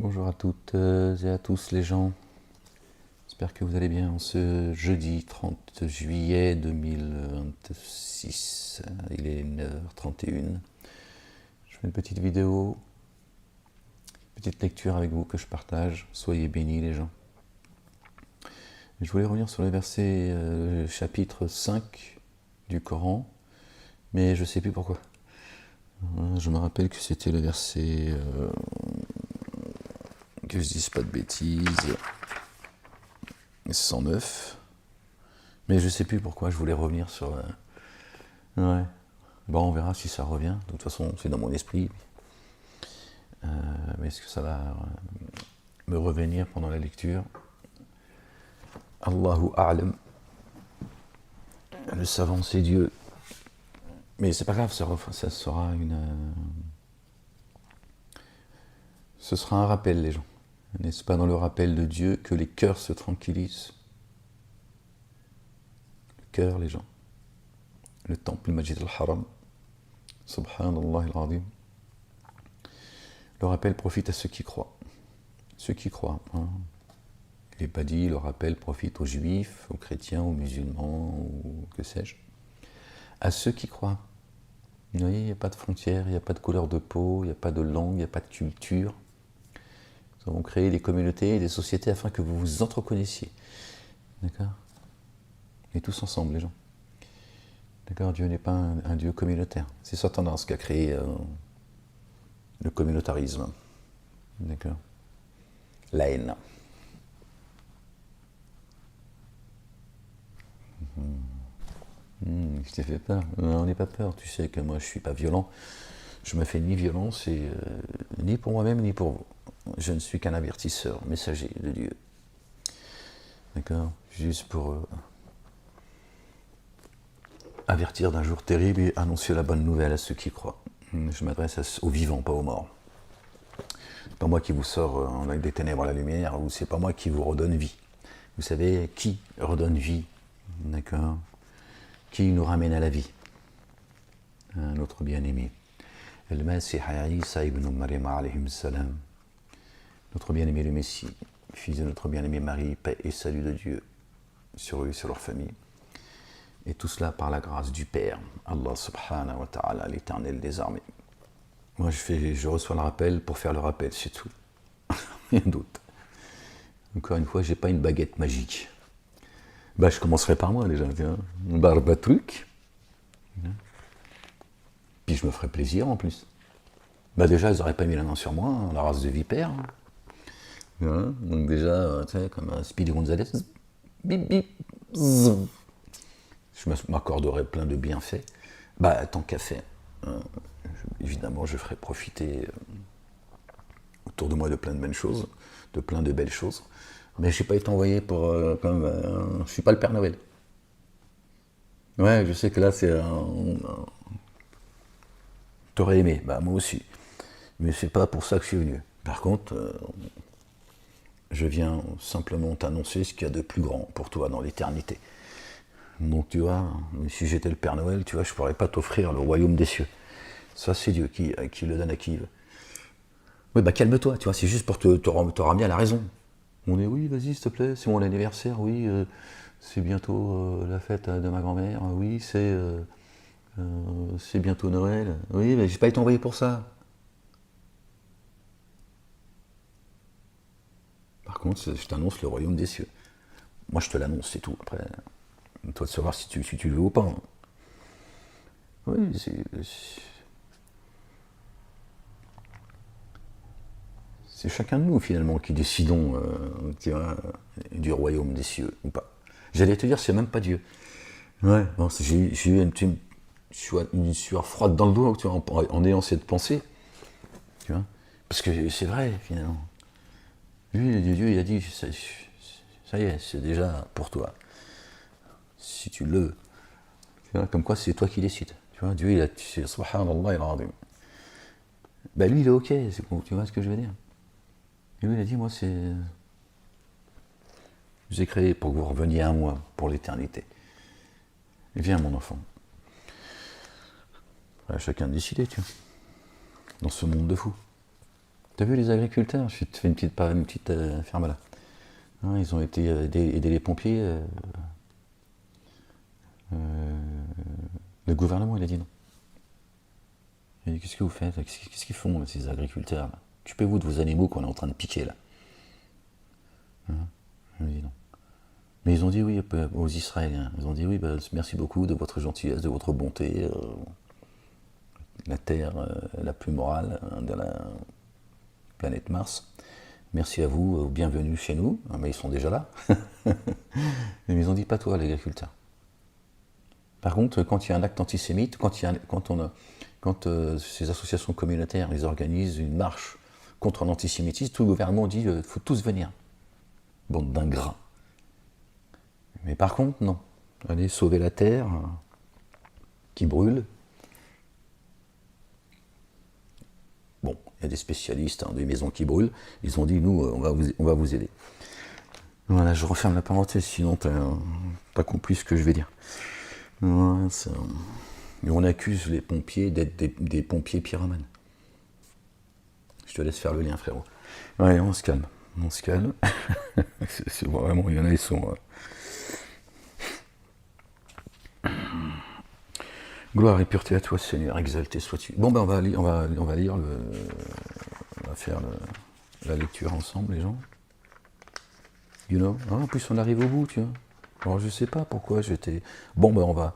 Bonjour à toutes et à tous les gens. J'espère que vous allez bien en ce jeudi 30 juillet 2026. Il est 9h31. Je fais une petite vidéo, petite lecture avec vous que je partage. Soyez bénis les gens. Je voulais revenir sur le verset chapitre 5 du Coran, mais je ne sais plus pourquoi. Je me rappelle que c'était le verset, que je dise pas de bêtises, 109. Mais je sais plus pourquoi je voulais revenir sur... Ouais. Bon, on verra si ça revient. De toute façon, c'est dans mon esprit. Mais est-ce que ça va me revenir pendant la lecture? Allahu A'lam. Le savant, c'est Dieu. Mais c'est pas grave, ça sera ce sera un rappel, les gens. N'est-ce pas dans le rappel de Dieu que les cœurs se tranquillisent? Le cœur, les gens. Le temple, le Majid al-Haram. Subhanallah al-Azim. Le rappel profite à ceux qui croient. Ceux qui croient. Hein. Il n'est pas dit, le rappel profite aux juifs, aux chrétiens, aux musulmans, ou que sais-je. À ceux qui croient. Vous voyez, il n'y a pas de frontières, il n'y a pas de couleur de peau, il n'y a pas de langue, il n'y a pas de culture. Nous avons créé des communautés et des sociétés afin que vous vous entreconnaissiez. D'accord? Et tous ensemble, les gens. D'accord? Dieu n'est pas un Dieu communautaire. C'est Satan qui a créé le communautarisme. D'accord? La haine. Je t'ai fait peur. On n'est pas peur. Tu sais que moi, je suis pas violent. Je me fais ni violence, ni pour moi-même, ni pour vous. Je ne suis qu'un avertisseur, messager de Dieu. D'accord? Juste pour avertir d'un jour terrible et annoncer la bonne nouvelle à ceux qui croient. Je m'adresse aux vivants, pas aux morts. C'est pas moi qui vous sors avec des ténèbres à la lumière, ou c'est pas moi qui vous redonne vie. Vous savez qui redonne vie? D'accord? Qui nous ramène à la vie? Notre bien-aimé. El-Masih Isa ibn Maryam alayhim salam. Notre bien-aimé le Messie, fils de notre bien-aimé Marie, paix et salut de Dieu sur eux et sur leur famille. Et tout cela par la grâce du Père, Allah subhanahu wa ta'ala, l'éternel des armées. Moi je reçois le rappel pour faire le rappel, c'est tout. Rien d'autre. Encore une fois, j'ai pas une baguette magique. Bah, je commencerai par moi déjà, tiens. Barba truc. Puis je me ferai plaisir en plus. Bah déjà, ils n'auraient pas mis la main sur moi, hein, la race de vipère. Hein, donc déjà, tu sais, comme un Speedy Gonzales. Bip bip. Zzz. Je m'accorderai plein de bienfaits. Bah, tant qu'à faire. Évidemment, je ferai profiter autour de moi de plein de bonnes choses, de plein de belles choses. Mais je n'ai pas été envoyé pour... je ne suis pas le Père Noël. Ouais, je sais que là, c'est t'aurais aimé, bah moi aussi. Mais c'est pas pour ça que je suis venu. Par contre, je viens simplement t'annoncer ce qu'il y a de plus grand pour toi dans l'éternité. Donc tu vois, si j'étais le Père Noël, tu vois, je pourrais pas t'offrir le royaume des cieux. Ça, c'est Dieu qui le donne à qui il veut. Oui, bah calme-toi, tu vois, c'est juste pour te ramener à la raison. On est, oui, vas-y, s'il te plaît, c'est mon anniversaire, oui, c'est bientôt la fête de ma grand-mère, oui, c'est bientôt Noël. Oui, mais j'ai pas été envoyé pour ça. Par contre, je t'annonce le royaume des cieux. Moi, je te l'annonce, c'est tout. Après, toi de savoir si tu le veux ou pas. Oui, c'est chacun de nous, finalement, qui décidons tu vois, du royaume des cieux ou pas. J'allais te dire, c'est même pas Dieu. Ouais, bon, j'ai eu une sueur froide dans le dos tu vois, en ayant cette pensée. Tu vois, parce que c'est vrai, finalement. Lui, Dieu, il a dit, ça y est, c'est déjà pour toi. Si tu le... Tu vois, comme quoi, c'est toi qui décides. Tu vois, Dieu, il a... Subhanallah, il a dit. Ben lui, il est ok, tu vois ce que je veux dire. Et lui, il a dit, moi, c'est... Je vous ai créé pour que vous reveniez à moi, pour l'éternité. Et viens, mon enfant. Voilà, chacun de décider, tu vois. Dans ce monde de fous. T'as vu les agriculteurs? Je te fais une petite ferme là. Hein, ils ont été aider les pompiers. Le gouvernement, il a dit non. Il a dit, qu'est-ce que vous faites? Qu'est-ce qu'ils font, ces agriculteurs là? Occupez-vous de vos animaux qu'on est en train de piquer là. Hein? Il a dit non. Mais ils ont dit oui aux Israéliens. Ils ont dit oui, bah, merci beaucoup de votre gentillesse, de votre bonté. La terre la plus morale de la planète Mars. Merci à vous, bienvenue chez nous. Mais ils sont déjà là. Mais ils ont dit pas toi, les agriculteurs. Par contre, quand il y a un acte antisémite, quand ces associations communautaires ils organisent une marche contre l'antisémitisme, tout le gouvernement dit il faut tous venir. Bande d'ingrats. Mais par contre, non. Allez sauver la terre qui brûle. Bon, il y a des spécialistes des maisons qui brûlent. Ils ont dit nous, on va vous aider. Voilà, je referme la parenthèse, sinon t'as compris ce que je vais dire. Ouais, mais on accuse les pompiers d'être des pompiers pyromanes. Je te laisse faire le lien, frérot. Ouais, on se calme. On se calme. C'est vraiment, il y en a, ils sont... Gloire et pureté à toi, Seigneur, exalté sois-tu. Bon, ben on va faire la lecture ensemble, les gens. You know? En plus, on arrive au bout, tu vois. Alors, je sais pas pourquoi j'étais... Bon, ben on va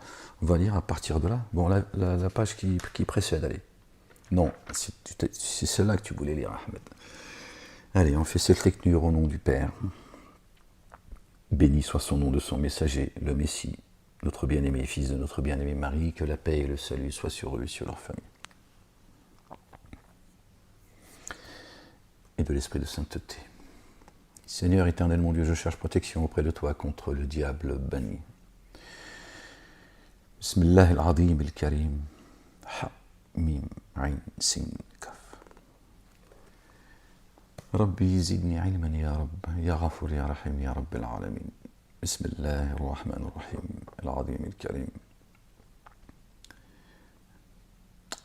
lire à partir de là. Bon, la page qui précède, allez. Non, c'est celle-là que tu voulais lire, Ahmed. Allez, on fait cette lecture au nom du Père. Béni soit son nom de son messager, le Messie, notre bien-aimé fils de notre bien-aimé Marie, que la paix et le salut soient sur eux et sur leur famille. Et de l'esprit de sainteté. Seigneur éternel mon Dieu, je cherche protection auprès de toi contre le diable banni. Bismillah al-Azim al-Karim. Ha, mim, ain, sin, kaf. Rabbi zidni ilman ya Rabb, ya Ghafur ya Rahim ya Rabb al-Alamin. Bismillah ar-Rahman ar-Rahim, al-Azim al-Karim.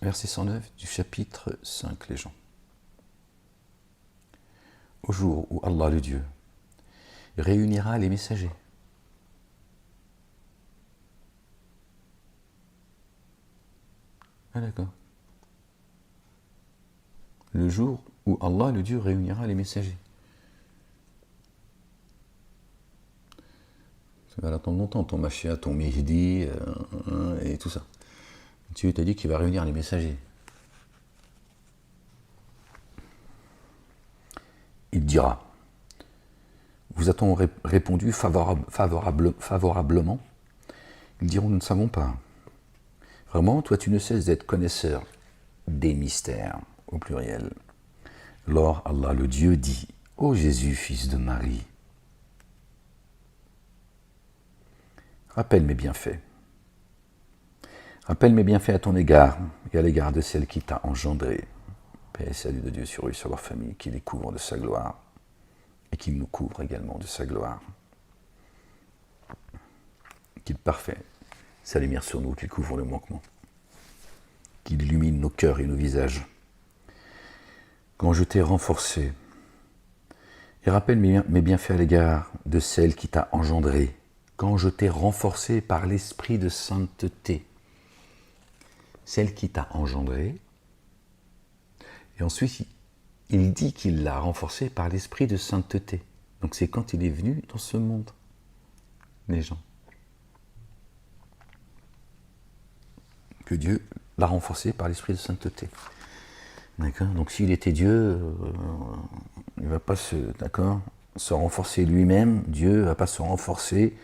Verset 109 du chapitre 5, les gens. Au jour où Allah le Dieu réunira les messagers. Ah d'accord. Le jour où Allah le Dieu réunira les messagers. Ça va attendre longtemps, ton Machia, ton Mehdi, et tout ça. Dieu t'a dit qu'il va réunir les messagers. Il dira, vous a-t-on répondu favorablement? Ils diront, nous ne savons pas. Vraiment, toi tu ne cesses d'être connaisseur des mystères, au pluriel. Alors Allah le Dieu dit, ô Jésus, fils de Marie, rappelle mes bienfaits. Rappelle mes bienfaits à ton égard et à l'égard de celle qui t'a engendré. Paix et salut de Dieu sur eux, sur leur famille, qui les couvre de sa gloire et qui nous couvre également de sa gloire. Qu'il parfait sa lumière sur nous, qu'il couvre le manquement, qu'il illumine nos cœurs et nos visages. Quand je t'ai renforcé, et rappelle mes bienfaits à l'égard de celle qui t'a engendré, quand je t'ai renforcé par l'esprit de sainteté, celle qui t'a engendré, et ensuite il dit qu'il l'a renforcé par l'esprit de sainteté. Donc c'est quand il est venu dans ce monde, les gens, que Dieu l'a renforcé par l'esprit de sainteté. D'accord? Donc s'il était Dieu, il ne va pas se renforcer lui-même. Dieu ne va pas se renforcer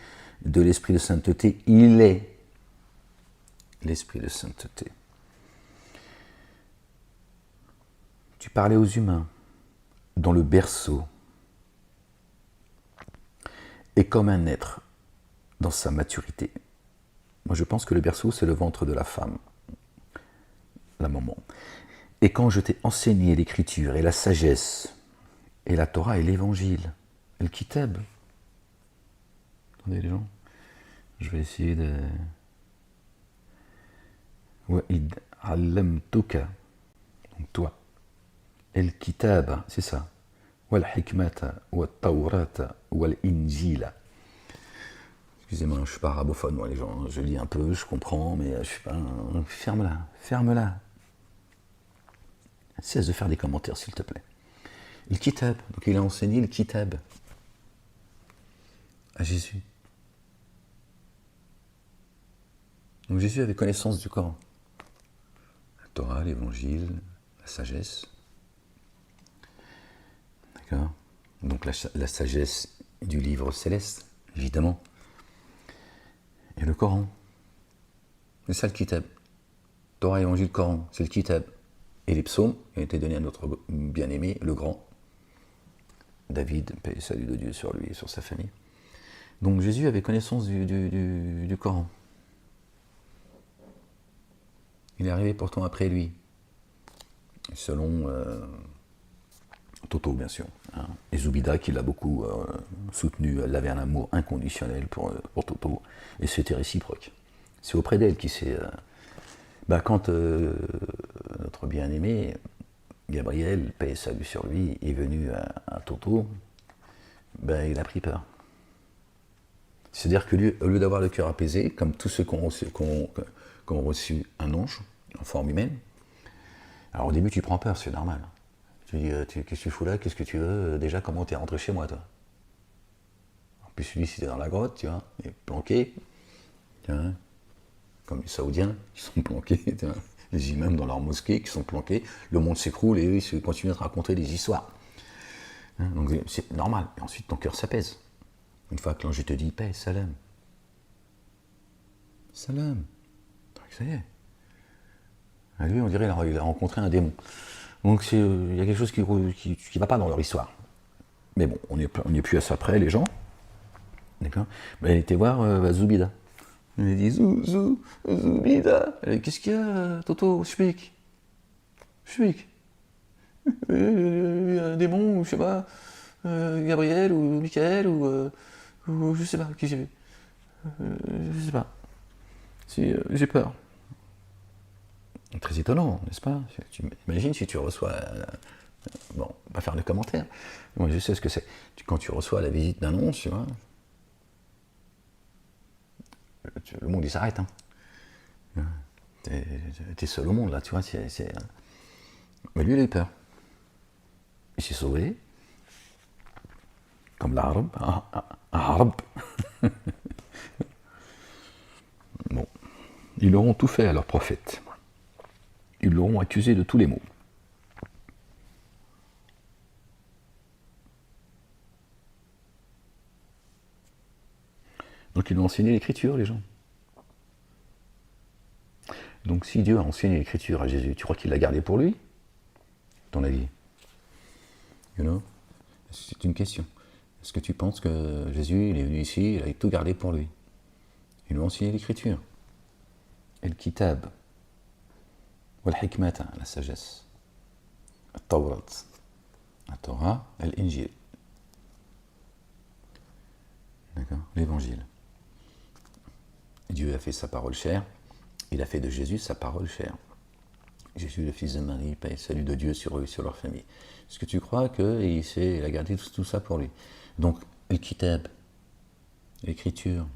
de l'esprit de sainteté. Il est l'esprit de sainteté. Tu parlais aux humains dans le berceau et comme un être dans sa maturité. Moi je pense que le berceau c'est le ventre de la femme, la maman. Et quand je t'ai enseigné l'écriture et la sagesse et la Torah et l'évangile, et le kitab. Attendez les gens, je vais essayer de... Wa'id allamtuka, donc toi. الكتاب, c'est ça. والحكمة والتوراة والإنجيل. Excusez-moi, je ne suis pas arabophone, moi, les gens. Je lis un peu, je comprends, mais je ne suis pas. Ferme-la, ferme-la. Cesse de faire des commentaires, s'il te plaît. Le kitab, donc il a enseigné le kitab à Jésus. Donc Jésus avait connaissance du Coran. La Torah, l'évangile, la sagesse. D'accord. Donc la sagesse du livre céleste, évidemment. Et le Coran. C'est ça le kitab. Torah, évangile, Coran, c'est le kitab. Et les psaumes qui ont été donnés à notre bien-aimé, le grand David, paix et salut de Dieu sur lui et sur sa famille. Donc Jésus avait connaissance du Coran. Il est arrivé pourtant après lui, selon Toto bien sûr, hein, et Zoubida qui l'a beaucoup soutenu, elle avait un amour inconditionnel pour Toto, et c'était réciproque. C'est auprès d'elle qui s'est... quand notre bien-aimé, Gabriel, paix et salut sur lui, est venu à Toto, il a pris peur. C'est-à-dire que lui, au lieu d'avoir le cœur apaisé, comme tous ceux qui ont reçu un ange en forme humaine, alors au début tu prends peur, c'est normal. Tu dis, qu'est-ce que tu fous là, qu'est-ce que tu veux, déjà comment t'es rentré chez moi toi? En plus lui c'était dans la grotte, tu vois, il est planqué, tu vois, comme les Saoudiens qui sont planqués, tu vois, les imams dans leur mosquée qui sont planqués, le monde s'écroule et eux ils continuent à te raconter des histoires. Hein, donc c'est normal, et ensuite ton cœur s'apaise. Une fois que l'ange te dit paix, salam. Salam. Ça y est. À lui, on dirait qu'il a rencontré un démon. Donc il y a quelque chose qui ne va pas dans leur histoire. Mais bon, on n'est plus à ça près, les gens. D'accord. Elle était voir Zoubida. Elle a dit Zoubida. Qu'est-ce qu'il y a, Toto? Speak. Un démon, ou je sais pas, Gabriel, ou Michael, ou je sais pas, qui j'ai vu. Je sais pas. J'ai peur. Très étonnant, n'est-ce pas? Tu imagines si tu reçois... bon, on va pas faire de commentaires. Moi, je sais ce que c'est. Quand tu reçois la visite d'un ange, tu vois, le monde, il s'arrête. Hein. T'es seul au monde, là, tu vois. Mais lui, il a eu peur. Il s'est sauvé. Comme l'arabe. Arabe. Bon. Ils leur ont tout fait à leur prophète. Ils l'auront accusé de tous les maux. Donc ils lui ont enseigné l'écriture, les gens. Donc si Dieu a enseigné l'écriture à Jésus, tu crois qu'il l'a gardé pour lui? Ton avis? You know? C'est une question. Est-ce que tu penses que Jésus, il est venu ici, il a tout gardé pour lui? Il lui a enseigné l'écriture. Et le kitab. والحكمة, la sagesse. التوراة, la Torah, l'Injil. D'accord? L'évangile. Dieu a fait sa parole chère, il a fait de Jésus sa parole chère. Jésus, le fils de Marie, paix et salut de Dieu sur eux et sur leur famille. Est-ce que tu crois qu'il a gardé tout ça pour lui? Donc, le kitab, l'écriture,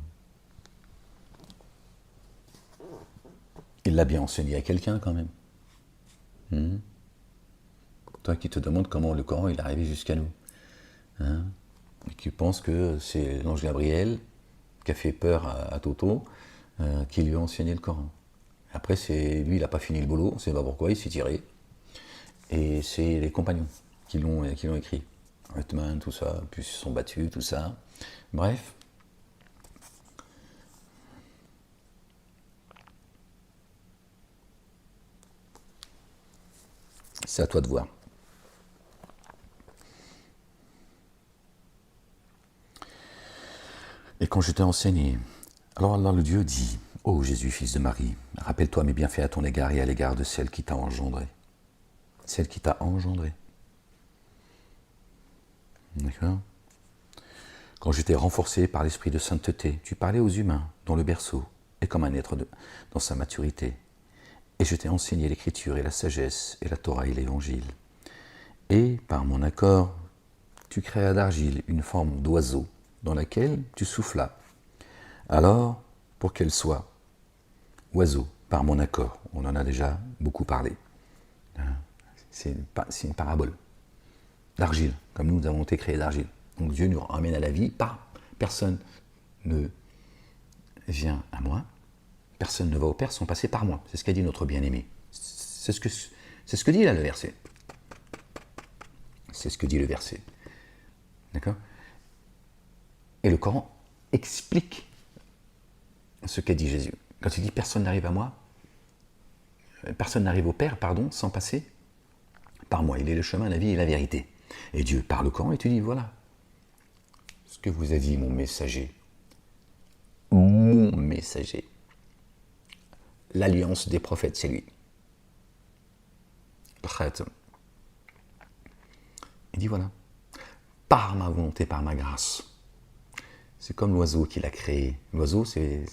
il l'a bien enseigné à quelqu'un quand même. Toi qui te demandes comment le Coran il est arrivé jusqu'à nous. Hein? Et qui pense que c'est l'ange Gabriel qui a fait peur à Toto, qui lui a enseigné le Coran. Après, lui, il n'a pas fini le boulot, on ne sait pas pourquoi, il s'est tiré. Et c'est les compagnons qui l'ont écrit. Uthman, tout ça, puis ils se sont battus, tout ça. Bref. C'est à toi de voir. Et quand je t'ai enseigné, alors Allah le Dieu dit, ô Jésus, fils de Marie, rappelle-toi mes bienfaits à ton égard et à l'égard de celle qui t'a engendré. Celle qui t'a engendré. D'accord? Quand je t'ai renforcé par l'esprit de sainteté, tu parlais aux humains dans le berceau et comme un être dans sa maturité. Et je t'ai enseigné l'écriture et la sagesse et la Torah et l'évangile. par mon accord, tu créas d'argile une forme d'oiseau dans laquelle tu soufflas. Alors, pour qu'elle soit oiseau, par mon accord, on en a déjà beaucoup parlé. C'est une parabole d'argile, comme nous avons été créés d'argile. Donc Dieu nous ramène à la vie par personne ne vient à moi, personne ne va au Père sans passer par moi. C'est ce qu'a dit notre bien-aimé. C'est ce que dit là le verset. C'est ce que dit le verset. D'accord? Et le Coran explique ce qu'a dit Jésus. Quand il dit personne n'arrive à moi, personne n'arrive au Père, pardon, sans passer par moi. Il est le chemin, la vie et la vérité. Et Dieu parle au Coran et tu dis voilà ce que vous a dit mon messager. Mon messager. L'alliance des prophètes, c'est lui. Il dit voilà, par ma volonté, par ma grâce. C'est comme l'oiseau qu'il a créé. L'oiseau, c'est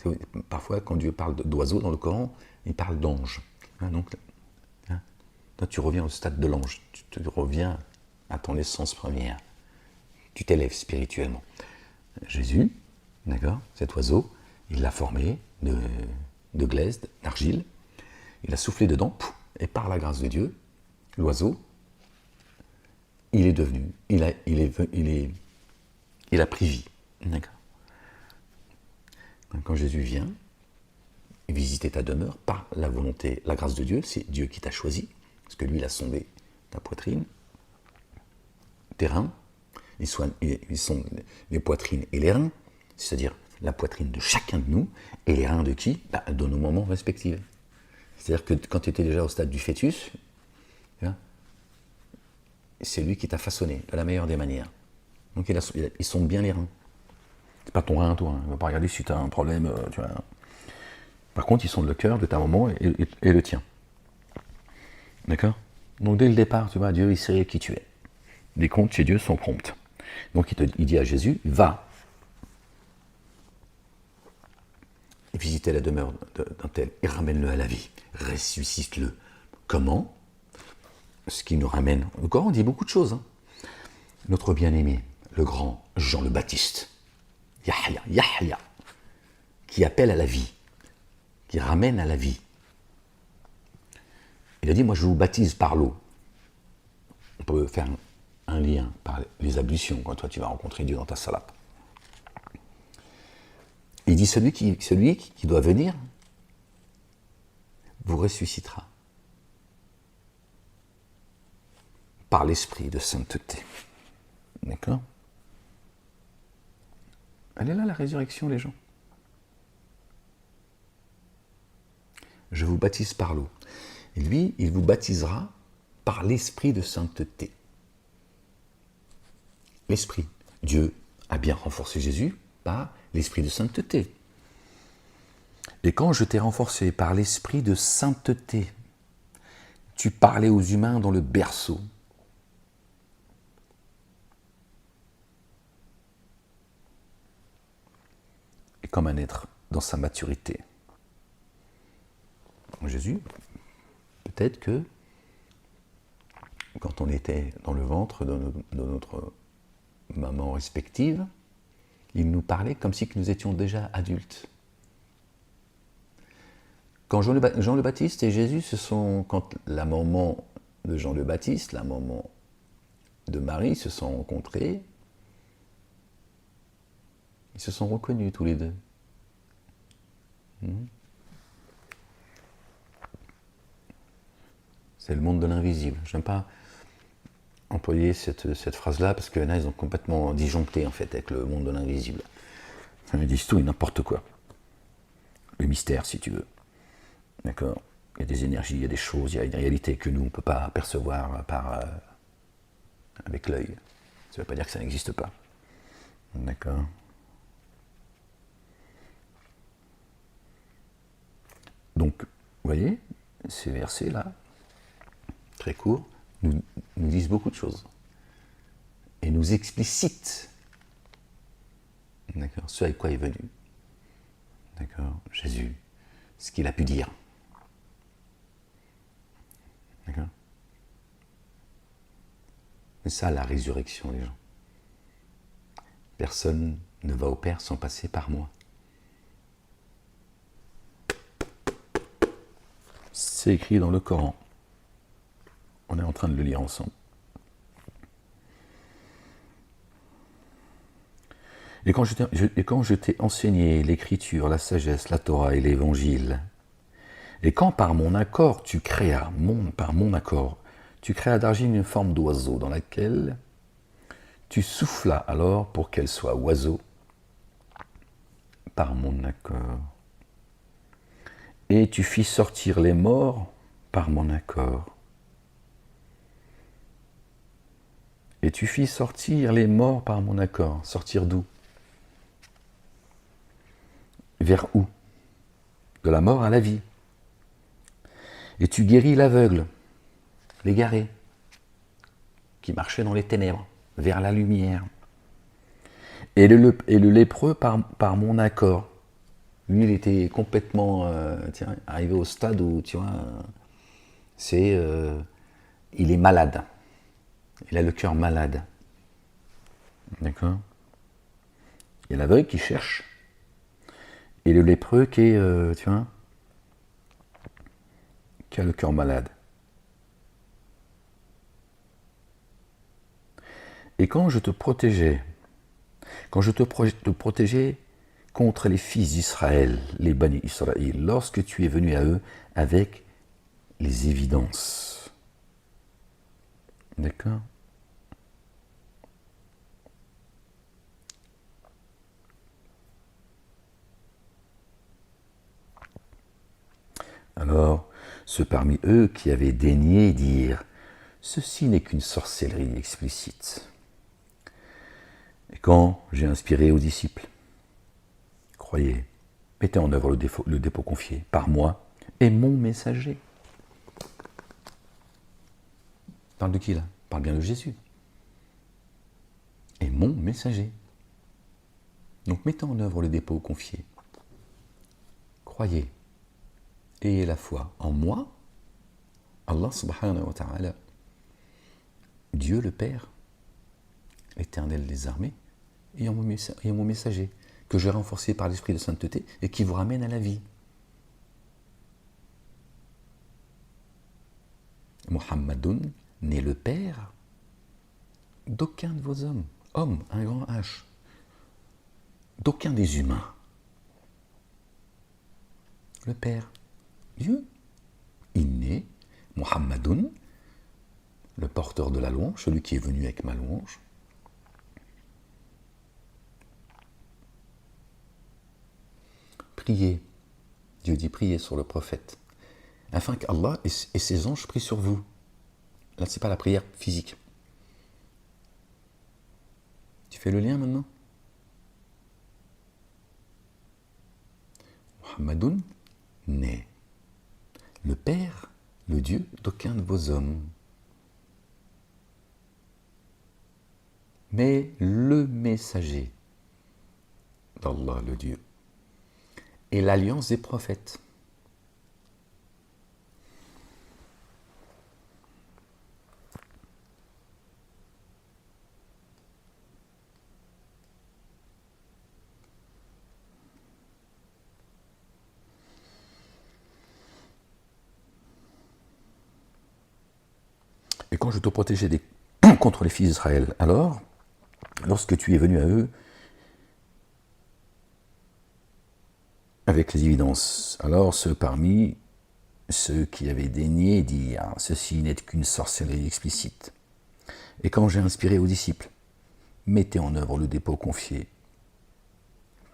parfois quand Dieu parle d'oiseau dans le Coran, il parle d'ange. Donc, toi, tu reviens au stade de l'ange. Tu reviens à ton essence première. Tu t'élèves spirituellement. Jésus, d'accord, cet oiseau, il l'a formé de glaise, d'argile. Il a soufflé dedans, et par la grâce de Dieu, l'oiseau, il est devenu, il a pris vie. D'accord. Quand Jésus vient visiter ta demeure par la volonté, la grâce de Dieu, c'est Dieu qui t'a choisi, parce que lui, il a sondé ta poitrine, tes reins, ils sont les poitrines et les reins, c'est-à-dire la poitrine de chacun de nous, et les reins de qui? De nos moments respectifs. C'est-à-dire que quand tu étais déjà au stade du fœtus, c'est lui qui t'a façonné de la meilleure des manières. Donc ils sont bien les reins. C'est pas ton rein, toi. Il ne va pas regarder si tu as un problème. Tu vois. Par contre, ils sont le cœur de ta maman et le tien. D'accord? Donc dès le départ, tu vois, Dieu, il sait qui tu es. Les comptes chez Dieu sont prompts. Donc il dit à Jésus, va visiter la demeure d'un tel et ramène-le à la vie. Ressuscite-le. Comment? Ce qui nous ramène. Le Coran dit beaucoup de choses. Notre bien-aimé, le grand Jean le Baptiste, Yahya, qui appelle à la vie, qui ramène à la vie. Il a dit, moi je vous baptise par l'eau. On peut faire un lien par les ablutions quand toi tu vas rencontrer Dieu dans ta salat. Il dit, celui qui doit venir vous ressuscitera par l'esprit de sainteté. D'accord? Elle est là, la résurrection, les gens. Je vous baptise par l'eau. Et lui, il vous baptisera par l'esprit de sainteté. L'esprit. Dieu a bien renforcé Jésus par l'esprit de sainteté. Et quand je t'ai renforcé par l'esprit de sainteté, tu parlais aux humains dans le berceau. Et comme un être dans sa maturité. Jésus, peut-être que quand on était dans le ventre de notre maman respective, il nous parlait comme si nous étions déjà adultes. Quand Jean le Baptiste et Jésus, quand la maman de Jean le Baptiste, la maman de Marie se sont rencontrés, ils se sont reconnus tous les deux. C'est le monde de l'invisible. Je n'aime pas employer cette phrase-là parce que là, ils ont complètement disjoncté en fait avec le monde de l'invisible. Ils disent tout et n'importe quoi. Le mystère, si tu veux. D'accord? Il y a des énergies, il y a des choses, il y a une réalité que nous, on ne peut pas percevoir avec l'œil. Ça ne veut pas dire que ça n'existe pas. D'accord? Donc, vous voyez, ces versets-là, très courts, nous disent beaucoup de choses. Et nous explicitent, d'accord, ce avec quoi est venu. D'accord? Jésus, ce qu'il a pu dire. D'accord? C'est ça la résurrection, les gens. Personne ne va au Père sans passer par moi. C'est écrit dans le Coran. On est en train de le lire ensemble. Et quand je t'ai enseigné l'écriture, la sagesse, la Torah et l'évangile, et quand par mon accord tu créas, par mon accord, tu créas d'argile une forme d'oiseau dans laquelle tu soufflas alors pour qu'elle soit oiseau, par mon accord. Et tu fis sortir les morts par mon accord. Et tu fis sortir les morts par mon accord. Sortir d'où? Vers où? De la mort à la vie. Et tu guéris l'aveugle, l'égaré, qui marchait dans les ténèbres, vers la lumière. Et le lépreux par mon accord. Lui, il était complètement arrivé au stade où, tu vois, il est malade. Il a le cœur malade. D'accord? Il y a l'aveugle qui cherche. Et le lépreux qui est, tu vois, qui a le cœur malade. Et quand je te protégeais contre les fils d'Israël, les Bani Israël, lorsque tu es venu à eux avec les évidences. D'accord? Alors, ceux parmi eux qui avaient daigné dire « Ceci n'est qu'une sorcellerie explicite ». Et quand j'ai inspiré aux disciples, croyez, mettez en œuvre le dépôt confié par moi et mon messager. Parle de qui là? Parle bien de Jésus. Et mon messager. Donc mettez en œuvre le dépôt confié. Croyez. Ayez la foi en moi, Allah subhanahu wa ta'ala, Dieu le Père, l'Éternel des armées, et en mon messager, que j'ai renforcé par l'esprit de sainteté et qui vous ramène à la vie. Muhammadun n'est le Père d'aucun de vos hommes. Homme, un grand H. D'aucun des humains. Le Père, Dieu. Il naît, Muhammadun, le porteur de la louange, celui qui est venu avec ma louange. Priez, Dieu dit priez sur le prophète, afin qu'Allah et ses anges prient sur vous. Là, ce n'est pas la prière physique. Tu fais le lien maintenant? Muhammadun n'est le Père, le Dieu d'aucun de vos hommes, mais le messager d'Allah, le Dieu, et l'alliance des prophètes. Et quand je te protégeais contre les fils d'Israël, alors, lorsque tu es venu à eux, avec les évidences, alors parmi ceux qui avaient daigné dire « Ceci n'est qu'une sorcellerie explicite ». Et quand j'ai inspiré aux disciples, mettez en œuvre le dépôt confié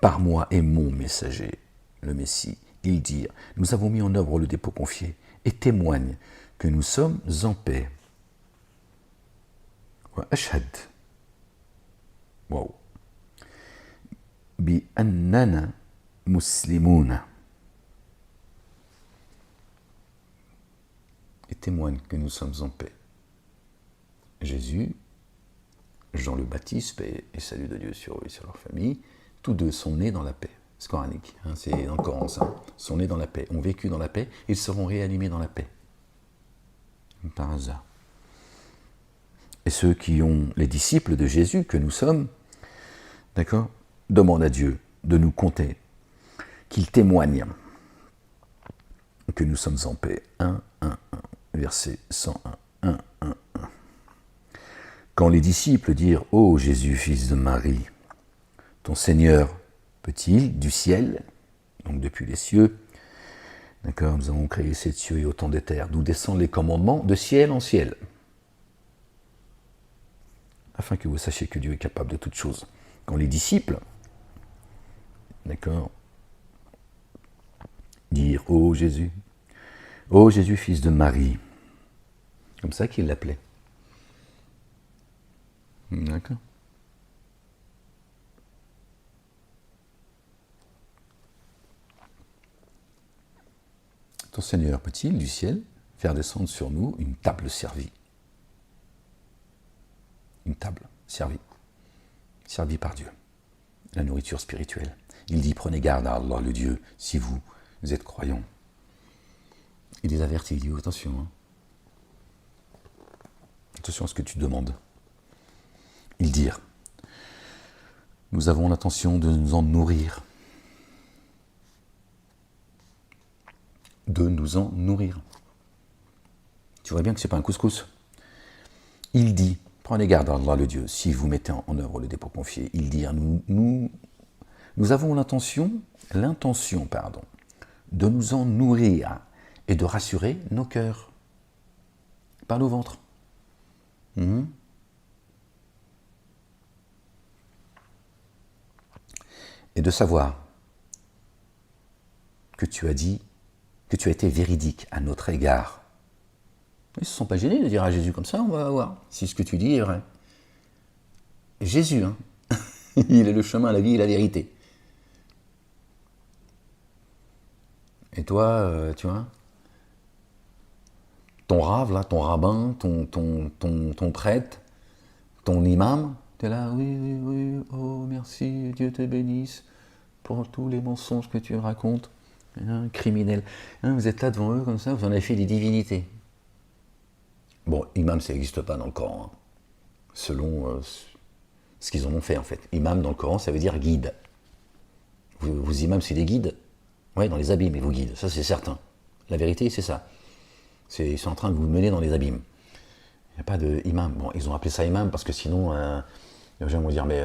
par moi et mon messager, le Messie. Ils dirent « Nous avons mis en œuvre le dépôt confié et témoignent que nous sommes en paix. » Ashhad. Wow. Bi annana muslimouna. Et témoigne que nous sommes en paix. Jésus, Jean le Baptiste, paix et salut de Dieu sur eux et sur leur famille, tous deux sont nés dans la paix. C'est coranique, hein, c'est dans le Coran ça. Sont nés dans la paix, ont vécu dans la paix, ils seront réanimés dans la paix. Par hasard. et ceux qui ont les disciples de Jésus que nous sommes, d'accord, demandent à Dieu de nous compter, qu'il témoigne que nous sommes en paix. 1, verset 101. 1. Quand les disciples dirent « Ô Jésus, fils de Marie, ton Seigneur peut-il, du ciel, donc depuis les cieux, d'accord, nous avons créé sept cieux et autant de terres, d'où descendent les commandements de ciel en ciel, afin que vous sachiez que Dieu est capable de toutes choses. » Quand les disciples, d'accord, dirent « Ô Jésus, fils de Marie », comme ça qu'il l'appelait. D'accord. Ton Seigneur peut-il, du ciel, faire descendre sur nous une table servie? Une table servie par Dieu. La nourriture spirituelle. Il dit, prenez garde à Allah, le Dieu, si vous êtes croyants. Il les avertit, il dit, attention, hein. Attention à ce que tu demandes. Ils dirent, nous avons l'intention de nous en nourrir. De nous en nourrir. Tu vois bien que ce n'est pas un couscous. Il dit, prenez garde à Allah le Dieu, si vous mettez en œuvre le dépôt confié. Il dit, nous avons l'intention, de nous en nourrir et de rassurer nos cœurs, pas nos ventres. Et de savoir que tu as dit, que tu as été véridique à notre égard. Ils ne se sont pas gênés de dire à Jésus comme ça, on va voir si ce que tu dis est vrai. Jésus, hein, il est le chemin, la vie et la vérité. Et toi, tu vois, ton rave, là, ton rabbin, ton prêtre, ton imam, tu es là, oui, oh merci, Dieu te bénisse pour tous les mensonges que tu racontes. Hein, criminel. Hein, vous êtes là devant eux comme ça, vous en avez fait des divinités. Bon, imam, ça n'existe pas dans le Coran, hein, selon ce qu'ils en ont fait en fait. Imam dans le Coran, ça veut dire guide. Vos imams, c'est des guides. Oui, dans les abîmes, ils vous guident, ça c'est certain. La vérité, c'est ça. Ils sont en train de vous mener dans les abîmes. Il n'y a pas de imam. Bon, ils ont appelé ça imam parce que sinon, les gens vont dire, mais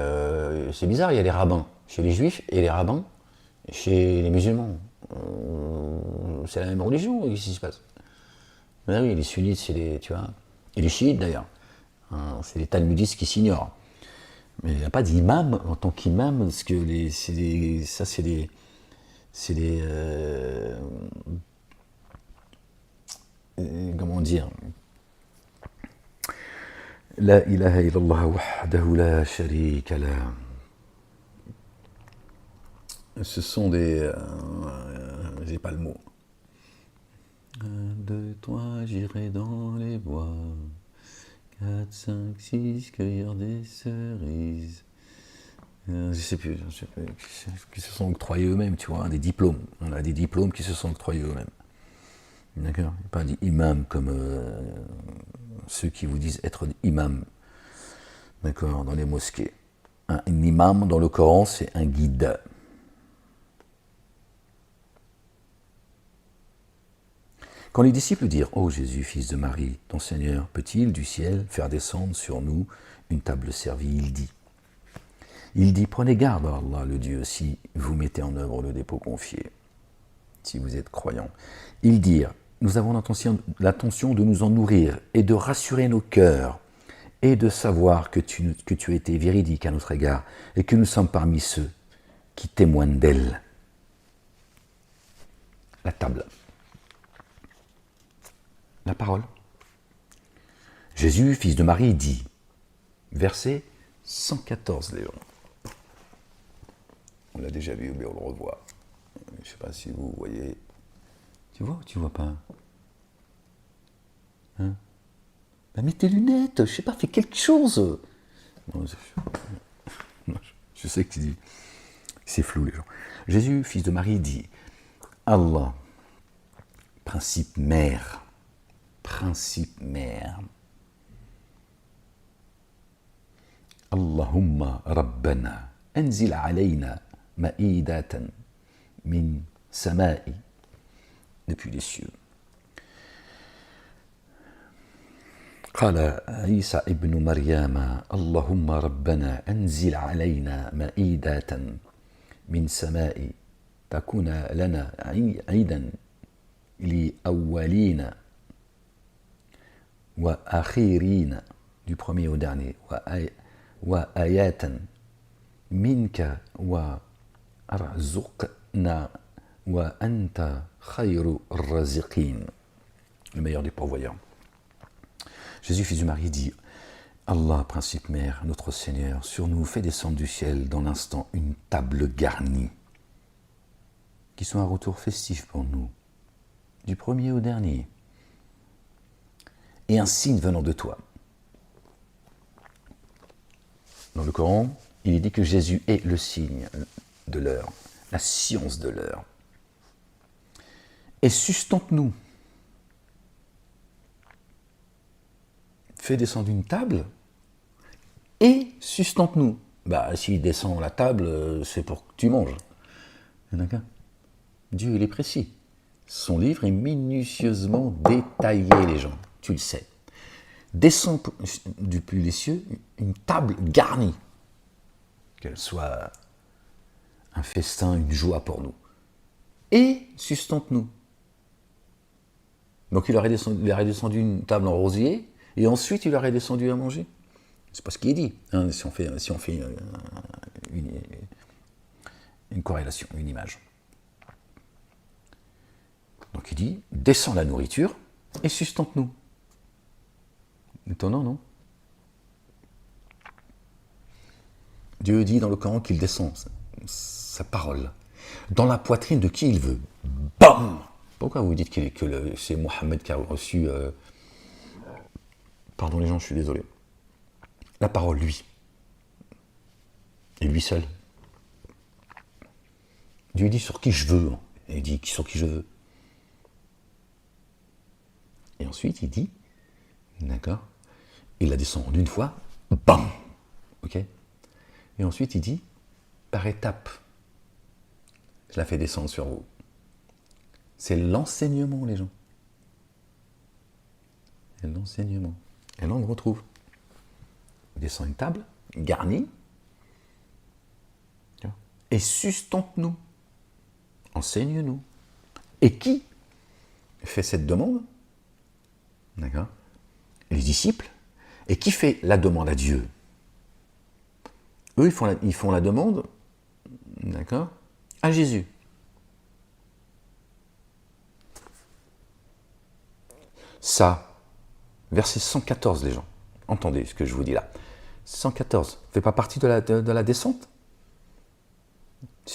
c'est bizarre, il y a les rabbins chez les juifs et les rabbins chez les musulmans. C'est la même religion, qu'est-ce qui se passe? Ben oui, les sunnites, c'est les, tu vois, et les chiites d'ailleurs, hein, c'est les talmudistes qui s'ignorent. Mais il n'y a pas d'imam en tant qu'imam, parce que comment dire, La ilaha illallah wahdahu la sharika la. Ce sont des... j'ai pas le mot. 1, 2, 3, j'irai dans les bois. 4, 5, 6, cueillir des cerises. Je sais plus, qui se sont octroyés eux-mêmes, tu vois, des diplômes. On a des diplômes qui se sont octroyés eux-mêmes. D'accord? Il n'y a pas d'imam comme ceux qui vous disent être imam. D'accord? Dans les mosquées. Un imam dans le Coran, c'est un guide. Quand les disciples dirent « Ô Jésus, fils de Marie, ton Seigneur, peut-il du ciel faire descendre sur nous une table servie ?» Il dit « Prenez garde à Allah, le Dieu, si vous mettez en œuvre le dépôt confié, si vous êtes croyants. » Ils dirent « Nous avons l'intention de nous en nourrir et de rassurer nos cœurs et de savoir que tu as été véridique à notre égard et que nous sommes parmi ceux qui témoignent d'elle. » La table. La parole. Jésus, fils de Marie, dit, verset 114, Léon. On l'a déjà vu, mais on le revoit. Je ne sais pas si vous voyez. Tu vois ou tu vois pas? Hein? Ben, mets tes lunettes, je sais pas, fais quelque chose. Non, je sais que tu dis. C'est flou, les gens. Jésus, fils de Marie, dit, Allah, principe mère, Allahumma Rabbana, anzil alayna ma'idatan min sama'i, depuis les cieux. قال عيسى ابن مريم اللهم ربنا أنزل علينا مائدة من سماء تكون لنا عيدا لأولين وآخرين, du premier au dernier, وآيات منك وارزقنا وأنت خير الرازقين, le meilleur des pourvoyeurs. Jésus, fils de Marie, dit « Allah, principe mère, notre Seigneur, sur nous fait descendre du ciel dans l'instant une table garnie, qui soit un retour festif pour nous, du premier au dernier, et un signe venant de toi. » Dans le Coran, il est dit que Jésus est le signe de l'heure, la science de l'heure. Et sustente-nous. Fais descendre une table et sustente-nous. Bah, s'il descend la table, c'est pour que tu manges. D'accord ? Dieu, il est précis. Son livre est minutieusement détaillé, les gens. Tu le sais. Descend depuis les cieux une table garnie. Qu'elle soit un festin, une joie pour nous. Et sustente-nous. Donc il aurait descendu une table en rosier, et ensuite il aurait descendu à manger. C'est pas ce qui est dit, hein, si on fait une corrélation, une image. Donc il dit, descends la nourriture et sustente-nous. Étonnant, non ? Dieu dit dans le Coran qu'il descend sa parole dans la poitrine de qui il veut. Bam ! Pourquoi vous dites que c'est Mohammed qui a reçu... Pardon les gens, je suis désolé. La parole, lui. Et lui seul. Dieu dit sur qui je veux. Et il dit sur qui je veux. Et ensuite, il dit, d'accord, il la descend d'une fois, bam, ok. Et ensuite, il dit, par étapes, je la fais descendre sur vous. C'est l'enseignement, les gens. C'est l'enseignement. Et là, on le retrouve. Il descend une table, garnie, et sustente-nous. Enseigne-nous. Et qui fait cette demande ? D'accord ? Les disciples. Et qui fait la demande à Dieu ? Eux, ils font la demande, d'accord, à Jésus. Ça, verset 114, les gens. Entendez ce que je vous dis là. 114, fait pas partie de la descente.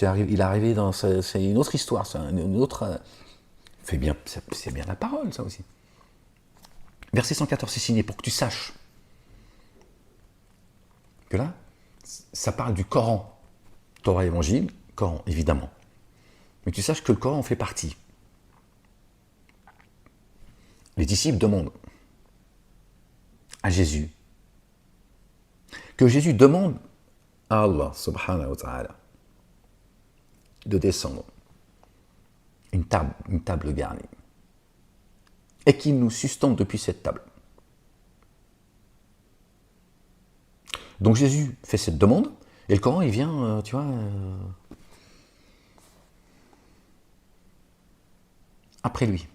Il est arrivé dans... C'est une autre histoire, c'est une autre... C'est bien la parole, ça aussi. Verset 114, c'est signé pour que tu saches que là, ça parle du Coran. Torah, Évangile, Coran, évidemment. Mais tu saches que le Coran en fait partie. Les disciples demandent à Jésus, que Jésus demande à Allah, subhanahu wa ta'ala, de descendre une table garnie, et qu'il nous sustente depuis cette table. Donc Jésus fait cette demande, et le Coran, il vient, tu vois, après lui.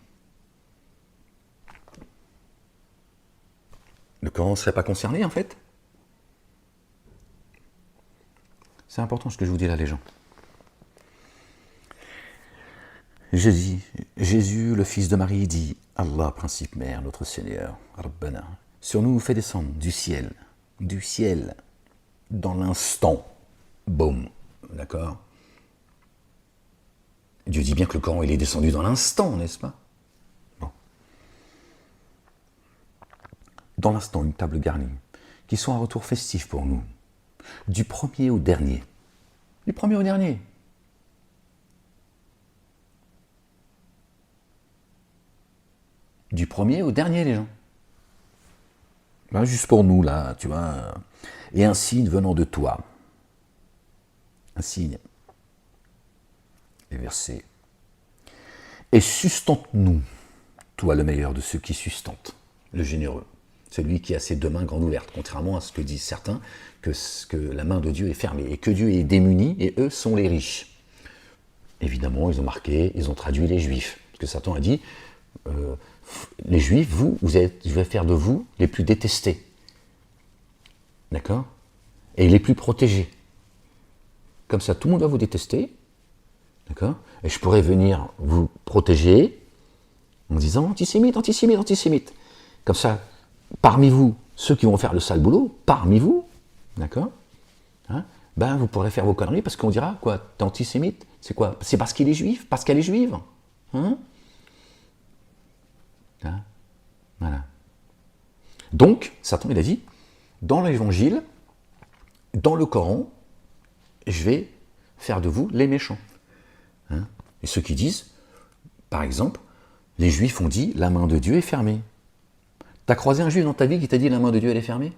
Le Coran ne serait pas concerné, en fait. C'est important ce que je vous dis là, les gens. Jésus, le fils de Marie, dit « Allah, principe mère, notre Seigneur, Rabbana, sur nous fait descendre du ciel, dans l'instant. » Boum, d'accord ? Dieu dit bien que le Coran, il est descendu dans l'instant, n'est-ce pas ? Bon. Dans l'instant, une table garnie, qui soit un retour festif pour nous, du premier au dernier. Du premier au dernier. Du premier au dernier, les gens. Ben, juste pour nous, là, tu vois. Et un signe venant de toi. Un signe. Les versets. Et sustente-nous, toi le meilleur de ceux qui sustentent, le généreux. Celui qui a ses deux mains grandes ouvertes, contrairement à ce que disent certains, que la main de Dieu est fermée et que Dieu est démuni et eux sont les riches. Évidemment, ils ont traduit les Juifs. Parce que Satan a dit, les Juifs, je vais faire de vous les plus détestés. D'accord? Et les plus protégés. Comme ça, tout le monde va vous détester. D'accord? Et je pourrais venir vous protéger en disant antisémite, antisémite, antisémite. Comme ça, parmi vous, ceux qui vont faire le sale boulot, parmi vous, d'accord, hein, ben vous pourrez faire vos conneries parce qu'on dira, quoi, t'es antisémite? C'est quoi? C'est parce qu'il est juif? Parce qu'elle est juive? Hein? Hein? Voilà. Donc, Satan, il a dit, dans l'évangile, dans le Coran, je vais faire de vous les méchants. Hein? Et ceux qui disent, par exemple, les Juifs ont dit, la main de Dieu est fermée. T'as croisé un Juif dans ta vie qui t'a dit, la main de Dieu, elle est fermée?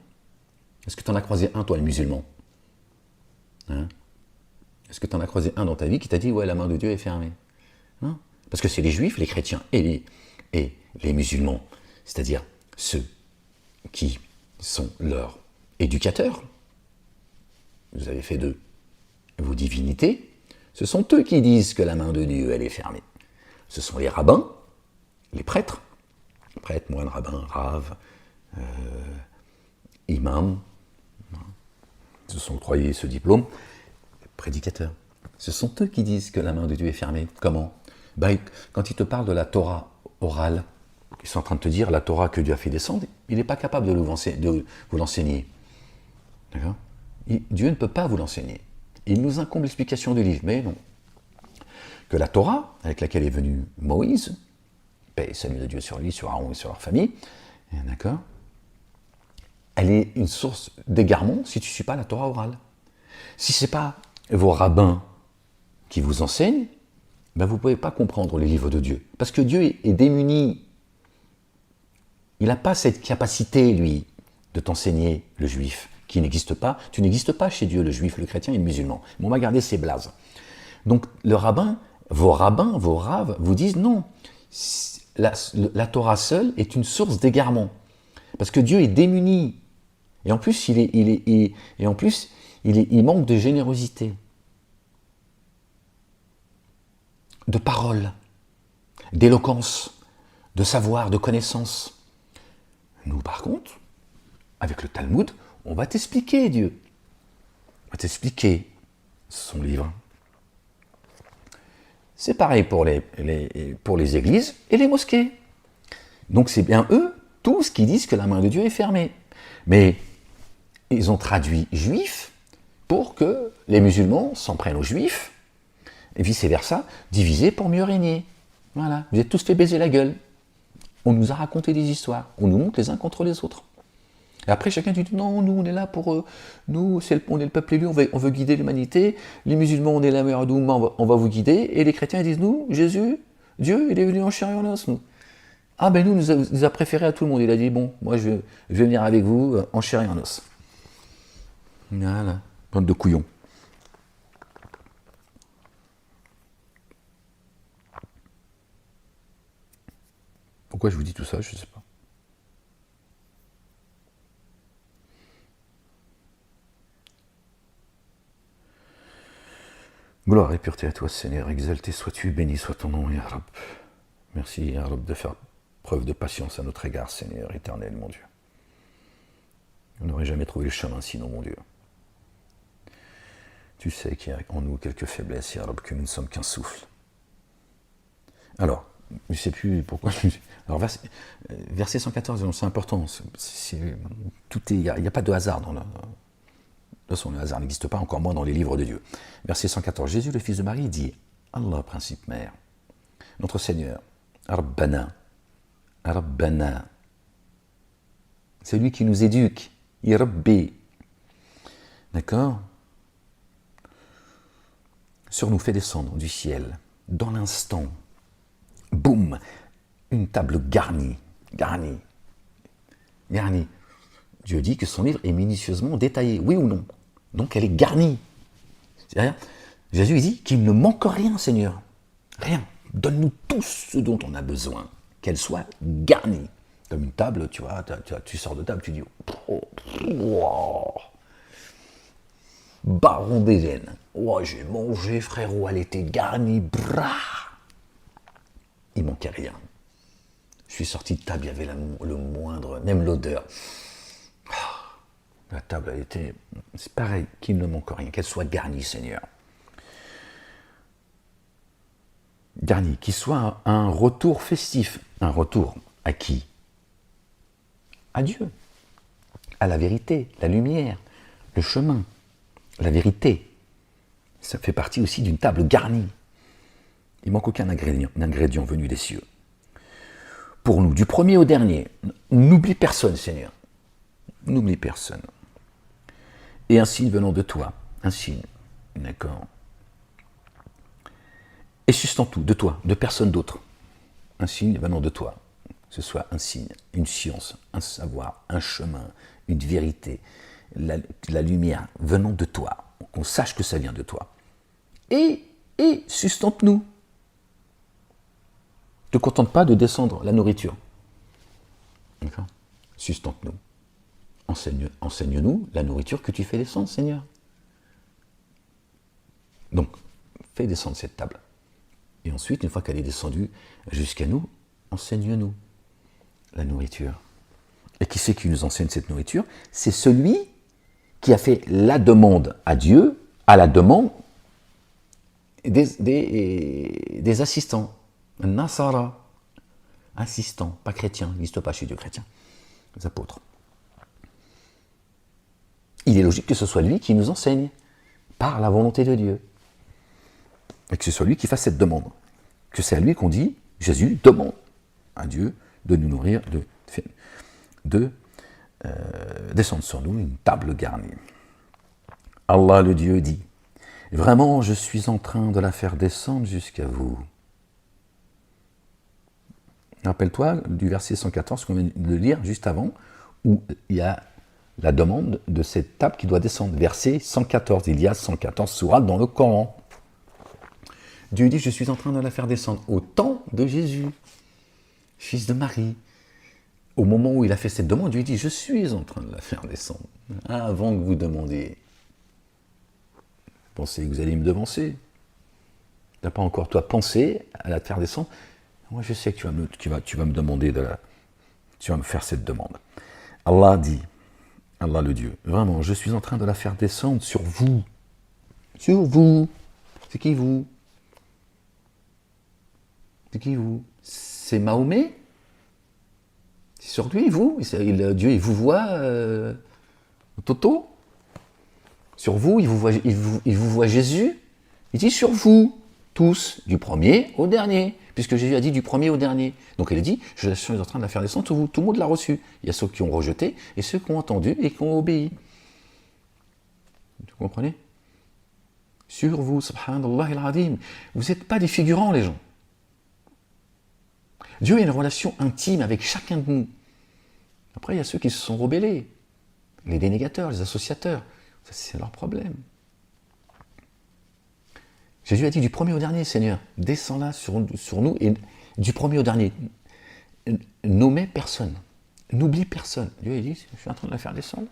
Est-ce que t'en as croisé un, toi, le musulman? Hein? Est-ce que t'en as croisé un dans ta vie qui t'a dit, ouais, la main de Dieu est fermée? Non? Parce que c'est les Juifs, les chrétiens et les musulmans, c'est-à-dire ceux qui sont leurs éducateurs. Vous avez fait d'eux vos divinités. Ce sont eux qui disent que la main de Dieu, elle est fermée. Ce sont les rabbins, les prêtres, moines, rabbins, raves, imams, ce sont octroyés ce diplôme, prédicateurs. Ce sont eux qui disent que la main de Dieu est fermée. Comment? Ben, quand ils te parlent de la Torah orale, ils sont en train de te dire la Torah que Dieu a fait descendre, il n'est pas capable de vous l'enseigner. D'accord? Dieu ne peut pas vous l'enseigner. Il nous incombe l'explication du livre, mais non. Que la Torah, avec laquelle est venu Moïse, paix et salut de Dieu sur lui, sur Aaron et sur leur famille, d'accord, elle est une source d'égarement si tu ne suis pas la Torah orale. Si ce n'est pas vos rabbins qui vous enseignent, ben vous ne pouvez pas comprendre les livres de Dieu. Parce que Dieu est démuni. Il n'a pas cette capacité, lui, de t'enseigner le juif, qui n'existe pas. Tu n'existes pas chez Dieu, le juif, le chrétien et le musulman. Mais on va garder ces blazes. Donc vos rabbins, vos raves, vous disent non. La Torah seule est une source d'égarement. Parce que Dieu est démuni. Et en plus, il manque de générosité, de parole, d'éloquence, de savoir, de connaissance. Nous, par contre, avec le Talmud, on va t'expliquer Dieu. On va t'expliquer son livre. C'est pareil pour les églises et les mosquées. Donc c'est bien eux, tous, qui disent que la main de Dieu est fermée. Mais ils ont traduit juif pour que les musulmans s'en prennent aux juifs, et vice-versa, divisés pour mieux régner. Voilà, vous êtes tous fait baiser la gueule. On nous a raconté des histoires, on nous montre les uns contre les autres. Et après, chacun dit, non, nous, on est là pour... nous, on est le peuple élu, on veut guider l'humanité. Les musulmans, on est la meilleure d'Oumma, on va vous guider. Et les chrétiens, ils disent, nous, Jésus, Dieu, il est venu en chair et en os, nous. Ah ben nous a préféré à tout le monde. Il a dit, bon, moi, je vais venir avec vous en chair et en os. Voilà, bande de couillons. Pourquoi je vous dis tout ça, je ne sais pas. Gloire et pureté à toi, Seigneur, exalté sois-tu, béni soit ton nom, Ya Rab. Merci, Ya Rab, de faire preuve de patience à notre égard, Seigneur éternel, mon Dieu. On n'aurait jamais trouvé le chemin sinon, mon Dieu. Tu sais qu'il y a en nous quelques faiblesses, Ya Rab, que nous ne sommes qu'un souffle. Alors, je ne sais plus pourquoi. Alors, verset 114, c'est important. Il n'y a pas de hasard dans la... De toute façon, le hasard n'existe pas, encore moins dans les livres de Dieu. Verset 114, Jésus, le fils de Marie, dit, Allah, principe mère, notre Seigneur, Rabbana, Rabbana, c'est lui qui nous éduque, Irabbi, d'accord, sur nous fait descendre du ciel, dans l'instant, boum, une table garnie, Dieu dit que son livre est minutieusement détaillé, oui ou non? Donc elle est garnie. C'est-à-dire, Jésus il dit qu'il ne manque rien, Seigneur. Rien. Donne-nous tout ce dont on a besoin, qu'elle soit garnie. Comme une table, tu vois, tu sors de table, tu dis, oh, wow. Baron d'Éden. Oh, j'ai mangé, frérot, elle était garnie, bra. Il manquait rien. Je suis sorti de table, il y avait le moindre, même l'odeur. La table, elle était, c'est pareil, qu'il ne manque rien, qu'elle soit garnie, Seigneur. Garnie, qu'il soit un retour festif. Un retour à qui? À Dieu, à la vérité, la lumière, le chemin, la vérité. Ça fait partie aussi d'une table garnie. Il ne manque aucun ingrédient venu des cieux. Pour nous, du premier au dernier, n'oublie personne, Seigneur. N'oublie personne. Et un signe venant de toi, un signe, d'accord. Et sustant tout, de toi, de personne d'autre. Un signe venant de toi. Que ce soit un signe, une science, un savoir, un chemin, une vérité, la lumière venant de toi, qu'on sache que ça vient de toi. Et sustente-nous. Ne te contente pas de descendre la nourriture. D'accord? Sustente-nous. Enseigne-nous la nourriture que tu fais descendre, Seigneur. Donc, fais descendre cette table. Et ensuite, une fois qu'elle est descendue jusqu'à nous, enseigne-nous la nourriture. Et qui c'est qui nous enseigne cette nourriture? C'est celui qui a fait la demande à Dieu, à la demande des assistants. Nasara, assistant, pas chrétien, n'existe pas chez Dieu chrétien, les apôtres. Il est logique que ce soit lui qui nous enseigne, par la volonté de Dieu. Et que ce soit lui qui fasse cette demande. Que c'est à lui qu'on dit, Jésus demande à Dieu de nous nourrir, de descendre sur nous une table garnie. Allah le Dieu dit, vraiment je suis en train de la faire descendre jusqu'à vous. Rappelle-toi du verset 114 qu'on vient de lire juste avant, où il y a la demande de cette table qui doit descendre. Verset 114, il y a 114 sourates dans le Coran. Dieu dit, je suis en train de la faire descendre au temps de Jésus, fils de Marie. Au moment où il a fait cette demande, Dieu dit, je suis en train de la faire descendre, avant que vous demandiez. Pensez que vous allez me devancer. Tu n'as pas encore, toi, pensé à la faire descendre. Moi, je sais que tu vas me demander tu vas me faire cette demande. Allah dit, Allah le Dieu, vraiment, je suis en train de la faire descendre sur vous. Sur vous. C'est qui vous? C'est qui vous? C'est Mahomet? C'est sur lui, vous? Dieu, il vous voit Toto? Sur vous, il vous voit Jésus? Il dit sur vous, tous, du premier au dernier. Puisque Jésus a dit du premier au dernier. Donc il a dit, je suis en train de la faire descendre sur vous. Tout le monde l'a reçu. Il y a ceux qui ont rejeté et ceux qui ont entendu et qui ont obéi. Vous comprenez? Sur vous, subhanallah al-azim. Vous n'êtes pas des figurants, les gens. Dieu a une relation intime avec chacun de nous. Après, il y a ceux qui se sont rebellés. Les dénégateurs, les associateurs. Ça, c'est leur problème. Jésus a dit du premier au dernier, Seigneur, descends là sur nous, et du premier au dernier, nommez personne, n'oublie personne. Dieu a dit, je suis en train de la faire descendre.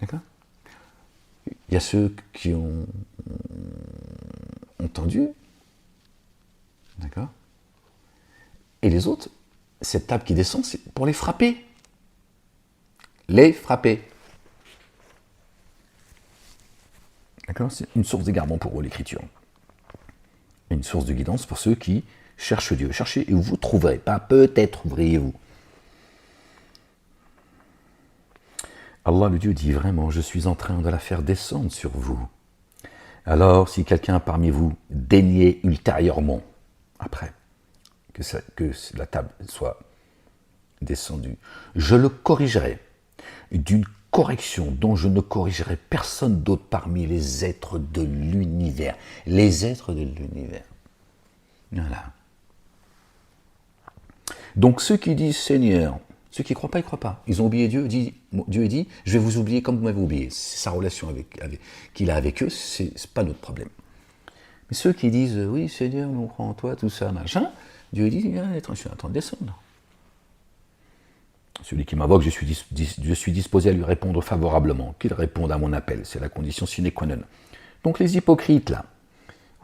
D'accord? Il y a ceux qui ont entendu, d'accord? Et les autres, cette table qui descend, c'est pour les frapper. Les frapper. D'accord? C'est une source d'égarement pour eux, l'écriture. Une source de guidance pour ceux qui cherchent Dieu. Cherchez et vous trouverez, pas peut-être ouvriez-vous. Allah le Dieu dit vraiment, je suis en train de la faire descendre sur vous. Alors, si quelqu'un parmi vous daignait ultérieurement, après, que la table soit descendue, je le corrigerai d'une correction dont je ne corrigerai personne d'autre parmi les êtres de l'univers. Les êtres de l'univers. Voilà. Donc ceux qui disent Seigneur, Ceux qui ne croient pas, ils ne croient pas. Ils ont oublié Dieu. Dieu dit, je vais vous oublier comme vous m'avez oublié. C'est sa relation qu'il a avec eux, ce n'est pas notre problème. Mais ceux qui disent, oui Seigneur, on croit en toi, tout ça, machin, Dieu dit, je suis en train de descendre. Celui qui m'invoque, je suis disposé à lui répondre favorablement, qu'il réponde à mon appel. C'est la condition sine qua non. Donc les hypocrites, là,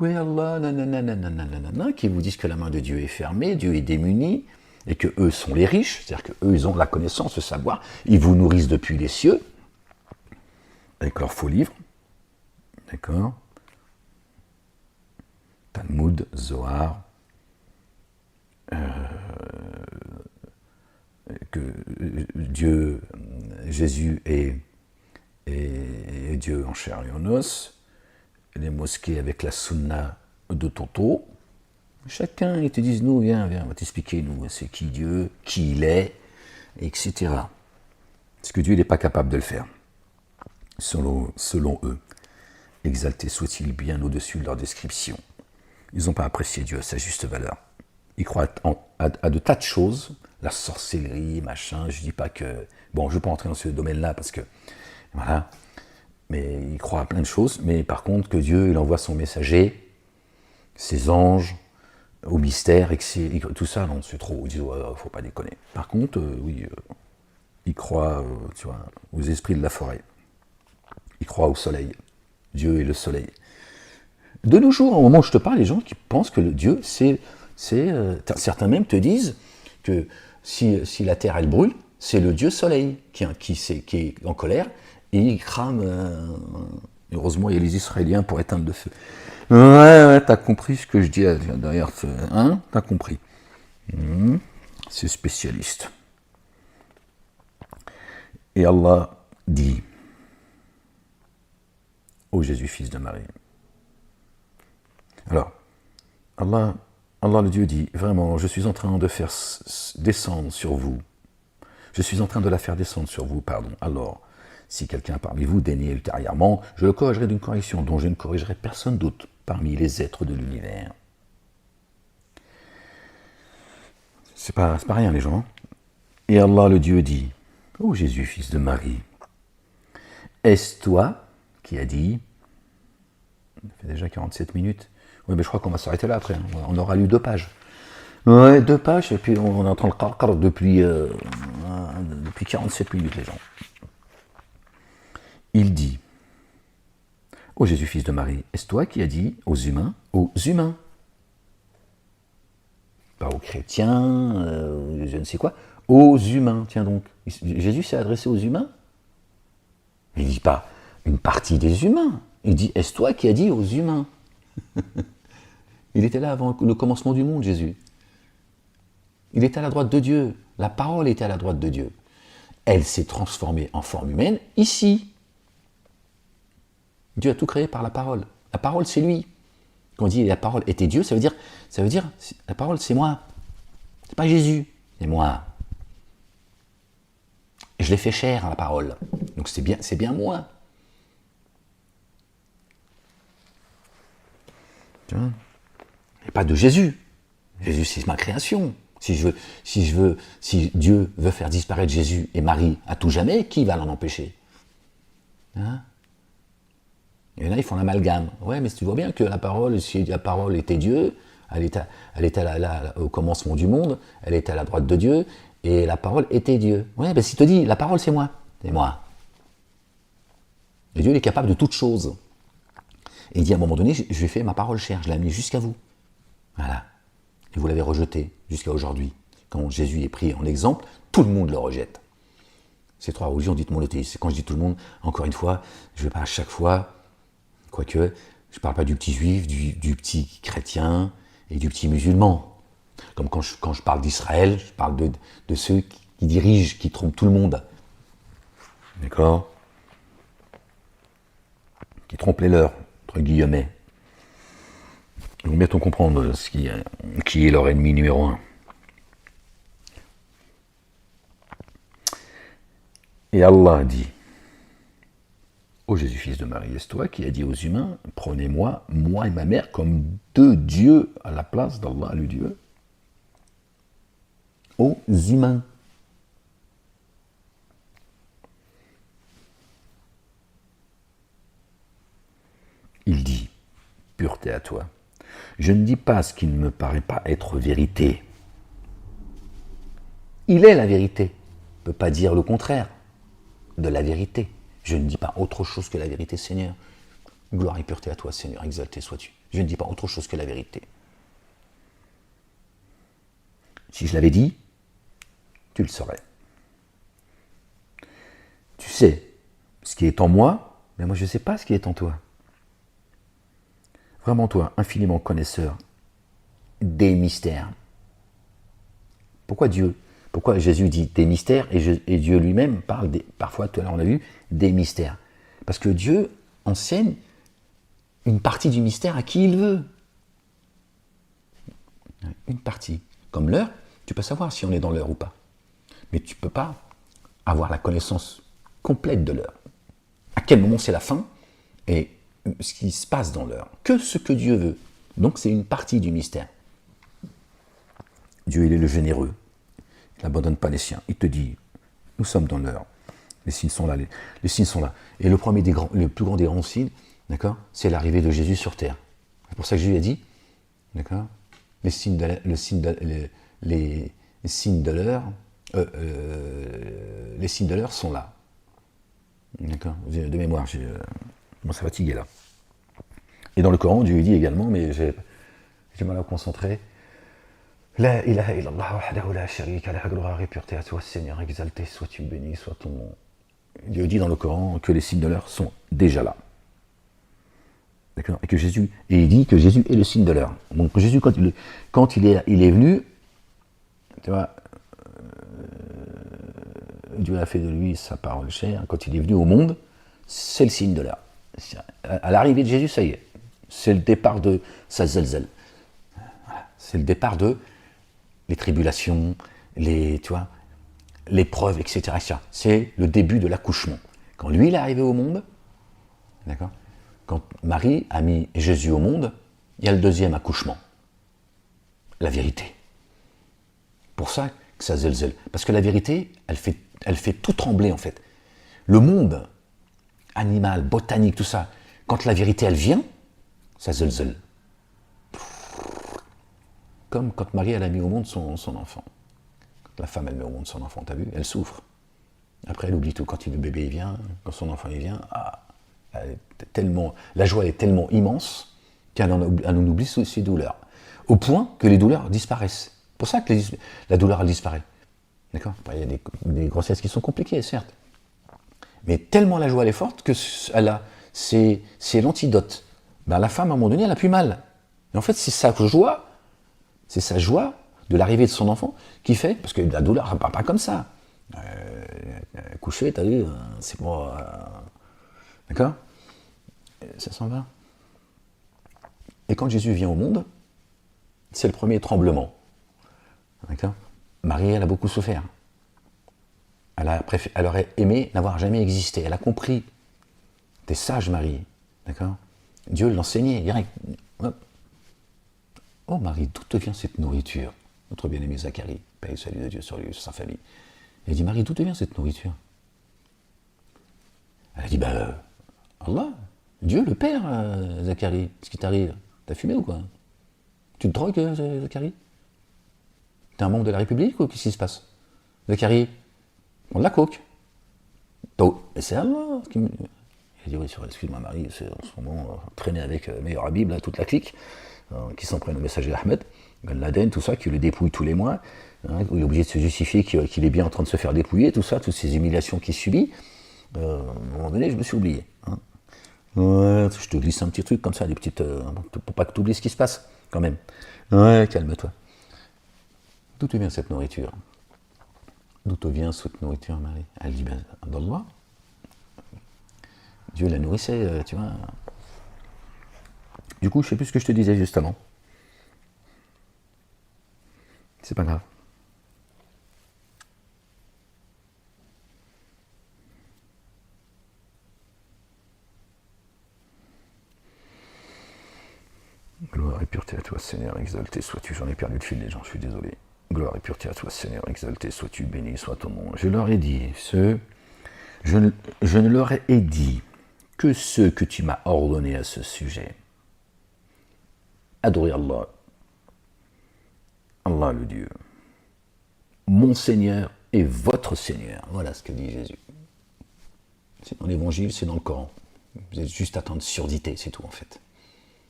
oui Allah, nanana, qui vous disent que la main de Dieu est fermée, Dieu est démuni, et que eux sont les riches, c'est-à-dire qu'eux, ils ont la connaissance, le savoir, ils vous nourrissent depuis les cieux, avec leurs faux livres, d'accord, Talmud, Zohar, que Dieu, Jésus est Dieu en chair et en os, les mosquées avec la sunna de Toto. Chacun, ils te disent, nous, viens, on va t'expliquer, nous, c'est qui Dieu, qui il est, etc. Parce que Dieu n'est pas capable de le faire, selon eux. Exalté soit-il bien au-dessus de leur description. Ils n'ont pas apprécié Dieu à sa juste valeur. Ils croient à de tas de choses, la sorcellerie, machin, je ne dis pas que... Bon, je ne vais pas entrer dans ce domaine-là parce que... Voilà. Mais ils croient à plein de choses, mais par contre que Dieu, il envoie son messager, ses anges, au mystère, et tout ça, non, c'est trop. Ils disent, ouais, faut pas déconner. Par contre, oui, ils croient, tu vois, aux esprits de la forêt. Ils croient au soleil. Dieu est le soleil. De nos jours, au moment où je te parle, les gens qui pensent que le Dieu, c'est certains même te disent que si la terre, elle brûle, c'est le Dieu soleil qui est en colère, et il crame... heureusement, il y a les Israéliens pour éteindre le feu. Ouais, t'as compris ce que je dis derrière, hein? T'as compris. C'est spécialiste. Et Allah dit, ô Jésus, fils de Marie. Alors, Allah le Dieu dit, vraiment, je suis en train de faire descendre sur vous. Je suis en train de la faire descendre sur vous, pardon. Alors, si quelqu'un parmi vous dénie ultérieurement, je le corrigerai d'une correction dont je ne corrigerai personne d'autre parmi les êtres de l'univers. C'est pas rien, les gens. Et Allah, le Dieu, dit, ô Jésus, fils de Marie, est-ce toi qui as dit... Ça fait déjà 47 minutes. Oui, mais je crois qu'on va s'arrêter là après. On aura lu 2 pages. Ouais, 2 pages, et puis on est en train de qarqar depuis 47 minutes, les gens. Il dit, ô Jésus, fils de Marie, est-ce toi qui as dit aux humains, pas aux chrétiens, je ne sais quoi, aux humains, tiens donc, Jésus s'est adressé aux humains. Il ne dit pas une partie des humains, il dit, est-ce toi qui as dit aux humains? Il était là avant le commencement du monde, Jésus. Il était à la droite de Dieu, la parole était à la droite de Dieu. Elle s'est transformée en forme humaine ici. Dieu a tout créé par la parole. La parole, c'est lui. Quand on dit la parole était Dieu, ça veut dire la parole, c'est moi. C'est pas Jésus, c'est moi. Et je l'ai fait chair à la parole. Donc c'est bien moi. Tu vois ? Il n'y a pas de Jésus. Jésus, c'est ma création. Si Dieu veut faire disparaître Jésus et Marie à tout jamais, qui va l'en empêcher? Hein? Il y en a, ils font l'amalgame. Ouais, mais tu vois bien que la parole, si la parole était Dieu, elle était au commencement du monde, elle était à la droite de Dieu, et la parole était Dieu. Ouais, ben s'il te dit, la parole c'est moi. Et Dieu il est capable de toutes choses. Et il dit à un moment donné, je lui ai fait ma parole chère, je l'ai amenée jusqu'à vous. Voilà. Et vous l'avez rejeté jusqu'à aujourd'hui. Quand Jésus est pris en exemple, tout le monde le rejette. Ces 3 religions dites monothéistes. Quand je dis tout le monde, encore une fois, je ne vais pas à chaque fois, quoique, je ne parle pas du petit juif, du petit chrétien et du petit musulman. Comme quand je parle d'Israël, je parle de ceux qui dirigent, qui trompent tout le monde. D'accord ? Qui trompent les leurs, entre guillemets. Donc bientôt comprendre qui est leur ennemi numéro 1. Et Allah dit, ô Jésus, fils de Marie, est-ce toi qui as dit aux humains, prenez-moi, moi et ma mère, comme 2 dieux à la place d'Allah, le Dieu? Aux humains. pureté à toi. Je ne dis pas ce qui ne me paraît pas être vérité. Il est la vérité. On ne peut pas dire le contraire de la vérité. Je ne dis pas autre chose que la vérité, Seigneur. Gloire et pureté à toi, Seigneur, exalté sois-tu. Je ne dis pas autre chose que la vérité. Si je l'avais dit, tu le saurais. Tu sais ce qui est en moi, mais moi je ne sais pas ce qui est en toi. Vraiment toi, infiniment connaisseur des mystères. Pourquoi Jésus dit des mystères et Dieu lui-même parle parfois, tout à l'heure on a vu, des mystères. Parce que Dieu enseigne une partie du mystère à qui il veut. Une partie. Comme l'heure, tu peux savoir si on est dans l'heure ou pas. Mais tu ne peux pas avoir la connaissance complète de l'heure. À quel moment c'est la fin et ce qui se passe dans l'heure. Que ce que Dieu veut. Donc c'est une partie du mystère. Dieu, il est le généreux. Il n'abandonne pas les siens. Il te dit, nous sommes dans l'heure. Les signes sont là. Les signes sont là. Et le plus grand des grands signes, d'accord, c'est l'arrivée de Jésus sur terre. C'est pour ça que Jésus a dit, d'accord, les signes de l'heure sont là. D'accord. De mémoire, je commence à fatiguer là. Et dans le Coran, Dieu dit également, mais j'ai mal à me concentrer. La ilaha illallah wahdahu la sharika lah, gloire et pureté à toi, Seigneur, exalté sois-tu, béni soit ton nom. Dieu dit dans le Coran que les signes de l'heure sont déjà là. D'accord. Et il dit que Jésus est le signe de l'heure. Donc Jésus, quand il est venu, tu vois, Dieu a fait de lui sa parole chère. Quand il est venu au monde, c'est le signe de l'heure. À l'arrivée de Jésus, ça y est. C'est le départ de sa zelzel. Voilà. C'est le départ de les tribulations, l'épreuve, etc. C'est le début de l'accouchement. Quand lui, il est arrivé au monde, d'accord, quand Marie a mis Jésus au monde, il y a le deuxième accouchement. La vérité. Pour ça que ça zelzel. Parce que la vérité, elle fait tout trembler en fait. Le monde animal, botanique, tout ça, quand la vérité elle vient, ça zelzel. Comme quand Marie elle a mis au monde son enfant. Quand la femme elle met au monde son enfant, t'as vu, elle souffre. Après elle oublie tout. Quand le bébé il vient, quand son enfant il vient, la joie est tellement immense qu'elle en oublie ses douleurs. Au point que les douleurs disparaissent. C'est pour ça que la douleur elle disparaît. D'accord. Il y a des grossesses qui sont compliquées, certes. Mais tellement la joie elle est forte que c'est l'antidote. Ben, la femme, à un moment donné, elle a plus mal. Et en fait, c'est sa joie de l'arrivée de son enfant qui fait, parce que la douleur, elle ne part pas comme ça. Coucher, t'as vu, c'est pas... d'accord. Ça s'en va. Et quand Jésus vient au monde, c'est le premier tremblement. D'accord. Marie, elle a beaucoup souffert. Elle aurait aimé n'avoir jamais existé. Elle a compris. T'es sage, Marie. D'accord. Dieu l'enseignait direct. Hop. Oh, Marie, d'où te vient cette nourriture? Notre bien-aimé Zacharie, paix et salut de Dieu sur lui, sur sa famille. Il a dit, Marie, d'où te vient cette nourriture? Elle a dit, Allah, Dieu, le Père, Zacharie. Qu'est-ce qui t'arrive? T'as fumé ou quoi? Tu te drogues, Zacharie? T'es un membre de la République ou qu'est-ce qui se passe? Zacharie, prends de la coke. Oh, c'est Allah qui me... Il a dit, oui, excuse-moi Marie, c'est en ce moment traîner avec Meilleur Habib, là, toute la clique, qui s'en prennent au messager Ahmed, Ben Laden, tout ça, qui le dépouille tous les mois, il est obligé de se justifier qu'il est bien en train de se faire dépouiller, tout ça, toutes ces humiliations qu'il subit. À un moment donné, je me suis oublié. Ouais, je te glisse un petit truc comme ça, des petites, pour pas que tu oublies ce qui se passe, quand même. Ouais, calme-toi. D'où te vient cette nourriture? D'où te vient cette nourriture, Marie? Elle dit, donne-moi. Dieu la nourrissait, tu vois. Du coup, je ne sais plus ce que je te disais juste avant. C'est pas grave. Gloire et pureté à toi, Seigneur, exalté sois-tu. J'en ai perdu le fil des gens, je suis désolé. Gloire et pureté à toi, Seigneur, exalté sois-tu, béni soit ton nom. Je leur ai dit, je ne leur ai dit que ce que tu m'as ordonné à ce sujet. Adorez Allah. Allah le Dieu. Mon Seigneur et votre Seigneur. Voilà ce que dit Jésus. C'est dans l'Évangile, c'est dans le Coran. Vous êtes juste atteint de surdité, c'est tout en fait.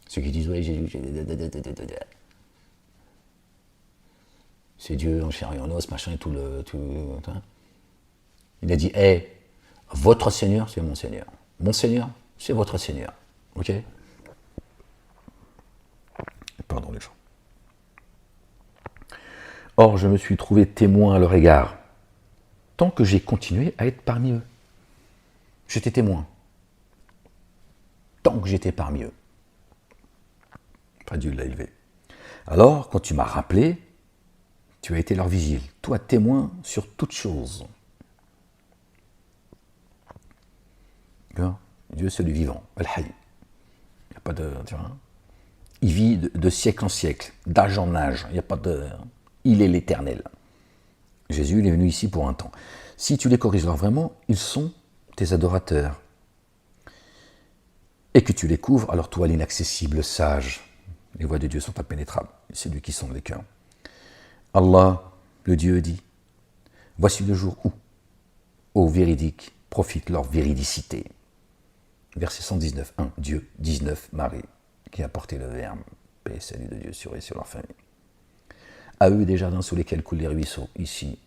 Ceux qui disent, ouais, Jésus, c'est Dieu en chair et en os, machin et tout le... Il a dit, votre Seigneur, c'est mon Seigneur. Mon Seigneur, c'est votre Seigneur. Ok? Pardon les gens. Or, je me suis trouvé témoin à leur égard, tant que j'ai continué à être parmi eux. J'étais témoin. Tant que j'étais parmi eux. Enfin, Dieu l'a élevé. Alors, quand tu m'as rappelé, tu as été leur vigile. Toi, témoin sur toute chose. Dieu, c'est le vivant. Al-Hayy. Il n'y a pas de... Tu vois, il vit de siècle en siècle, d'âge en âge. Il n'y a pas de... Il est l'éternel. Jésus, il est venu ici pour un temps. Si tu les corriges vraiment, ils sont tes adorateurs. Et que tu les couvres, alors toi, l'inaccessible sage. Les voies de Dieu sont impénétrables. C'est lui qui sonde les cœurs. Allah, le Dieu, dit, voici le jour où, aux véridiques, profitent leur véridicité. Verset 119, 1, Dieu, 19, Marie, qui a porté le verbe, paix et salut de Dieu sur eux et sur leur famille. À eux des jardins sous lesquels coulent les ruisseaux, ici,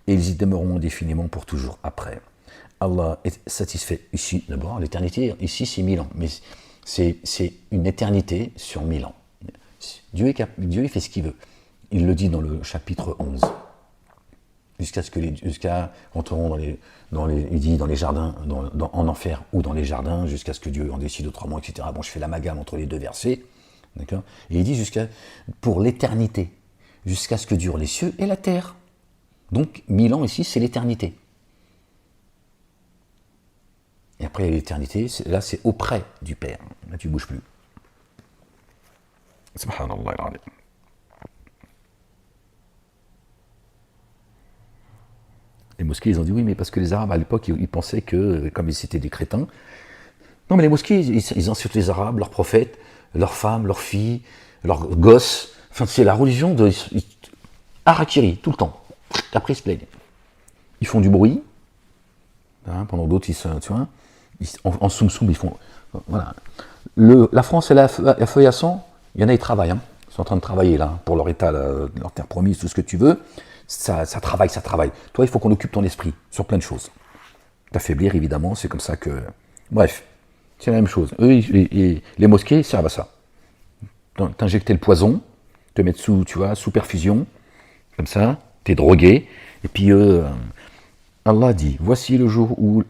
et ils y demeureront indéfiniment pour toujours après. Allah est satisfait ici, d'abord, l'éternité, ici c'est 1000 ans, mais c'est une éternité sur 1000 ans. Dieu il fait ce qu'il veut. Il le dit dans le chapitre 11. Jusqu'à rentreront il dit dans les jardins, en enfer ou dans les jardins, jusqu'à ce que Dieu en décide autrement, etc. Bon, je fais l'amalgame entre les deux versets. D'accord ? Et il dit pour l'éternité, jusqu'à ce que durent les cieux et la terre. Donc, 1000 ans ici, c'est l'éternité. Et après, l'éternité, là, c'est auprès du Père. Là, tu ne bouges plus. Subhanallah al-Azim. Les mosquées, ils ont dit oui, mais parce que les Arabes, à l'époque, ils pensaient que, comme ils étaient des crétins, non, mais les mosquées, ils insultent les Arabes, leurs prophètes, leurs femmes, leurs filles, leurs gosses. Enfin, c'est la religion de Harakiri, tout le temps. Après, ils se plaignent. Ils font du bruit, hein, pendant d'autres, en soum-soum, ils font... Voilà. La France et la feuille à sang, il y en a, ils travaillent. Hein. Ils sont en train de travailler, là, pour leur état, leur terre promise, tout ce que tu veux. Ça travaille. Toi, il faut qu'on occupe ton esprit sur plein de choses. T'affaiblir, évidemment, c'est comme ça que... Bref, c'est la même chose. Eux, les mosquées servent à ça. T'injecter le poison, te mettre sous perfusion, comme ça, t'es drogué, et puis Allah dit, voici le jour où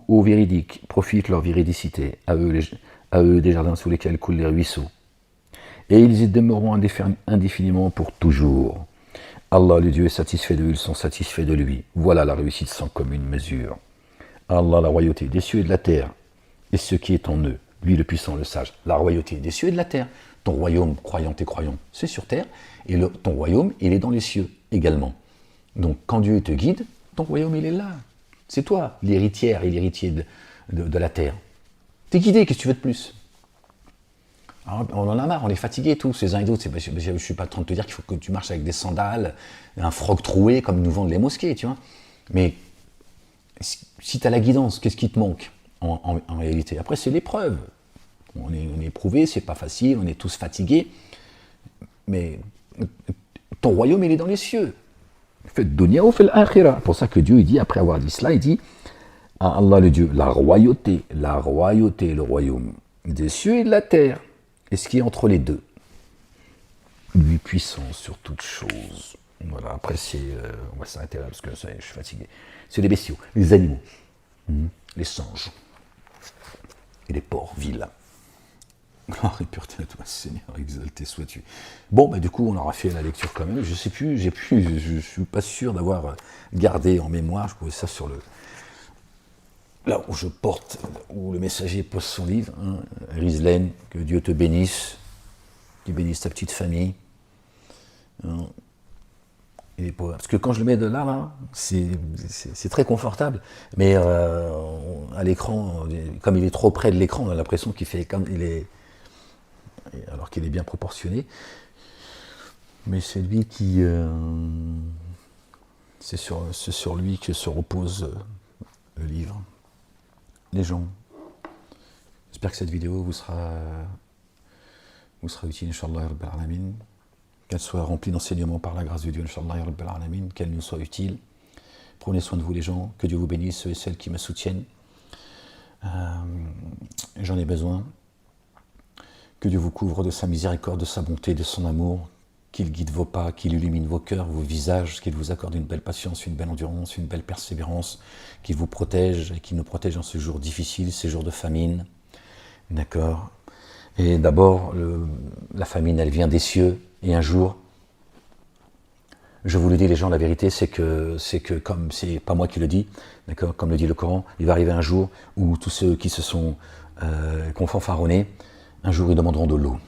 aux véridiques profitent leur véridicité, à eux des jardins sous lesquels coulent les ruisseaux, et ils y demeureront indéfiniment pour toujours. Allah, le Dieu, est satisfait d'eux, ils sont satisfaits de lui. Voilà la réussite sans commune mesure. Allah, la royauté des cieux et de la terre, et ce qui est en eux, lui le puissant, le sage. La royauté des cieux et de la terre. Ton royaume, croyante et croyant, c'est sur terre, et ton royaume, il est dans les cieux également. Donc, quand Dieu te guide, ton royaume, il est là. C'est toi, l'héritière et l'héritier de la terre. T'es guidé, qu'est-ce que tu veux de plus? Alors, on en a marre, on est fatigués tous, les uns et d'autres. Je ne suis pas en train de te dire qu'il faut que tu marches avec des sandales, un froc troué, comme nous vendent les mosquées, tu vois. Mais si tu as la guidance, qu'est-ce qui te manque en réalité? Après, c'est l'épreuve. On est éprouvé, c'est pas facile, on est tous fatigués. Mais ton royaume, il est dans les cieux. Faites dunya ou faites l'akhira. C'est pour ça que Dieu, il dit, après avoir dit cela, il dit à Allah le Dieu, la royauté, le royaume des cieux et de la terre. Et ce qui est entre les deux, lui puissant sur toute chose. Voilà, après on va s'arrêter là parce que ça y est, je suis fatigué. C'est les bestiaux, les animaux, les singes et les porcs vilains. Gloire et pureté à toi, Seigneur, exalté sois-tu. Bon, du coup, on aura fait la lecture quand même. Je sais plus, je suis pas sûr d'avoir gardé en mémoire. Je trouvais ça sur là où je porte, où le messager pose son livre, hein, Rizlen, que Dieu te bénisse, qu'il bénisse ta petite famille. Hein, parce que quand je le mets de là, c'est très confortable, mais à l'écran, comme il est trop près de l'écran, on a l'impression qu'il fait comme il alors qu'il est bien proportionné. Mais c'est lui qui... c'est sur lui que se repose le livre. Les gens, j'espère que cette vidéo vous sera utile, Inch'Allah ya Rabbil Alamin. Qu'elle soit remplie d'enseignements par la grâce de Dieu, Inch'Allah ya Rabbil Alamin. Qu'elle nous soit utile. Prenez soin de vous les gens. Que Dieu vous bénisse, ceux et celles qui me soutiennent. J'en ai besoin. Que Dieu vous couvre de sa miséricorde, de sa bonté, de son amour. Qu'il guide vos pas, qu'il illumine vos cœurs, vos visages, qu'il vous accorde une belle patience, une belle endurance, une belle persévérance, qu'il vous protège et qu'il nous protège en ce jour difficile, ces jours de famine. D'accord. Et d'abord, la famine, elle vient des cieux, et un jour, je vous le dis les gens, la vérité, c'est que comme c'est pas moi qui le dis, d'accord, comme le dit le Coran, il va arriver un jour où tous ceux qui se sont fanfaronnés, un jour ils demanderont de l'eau,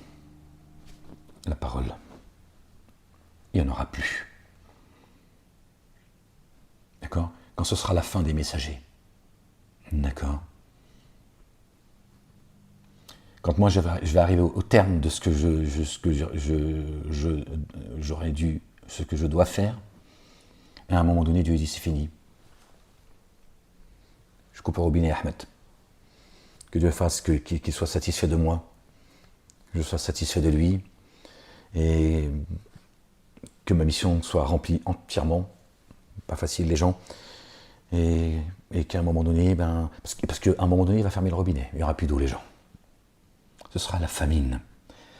la parole. Il n'y en aura plus. D'accord? Quand ce sera la fin des messagers. D'accord? Quand moi je vais arriver au terme de ce que j'aurais dû, ce que je dois faire, et à un moment donné, Dieu dit c'est fini. Je coupe le robinet, Ahmed. Que Dieu fasse qu'il soit satisfait de moi, que je sois satisfait de lui, et que ma mission soit remplie entièrement, pas facile les gens, et qu'à un moment donné, parce qu'à un moment donné, il va fermer le robinet, il n'y aura plus d'eau les gens. Ce sera la famine.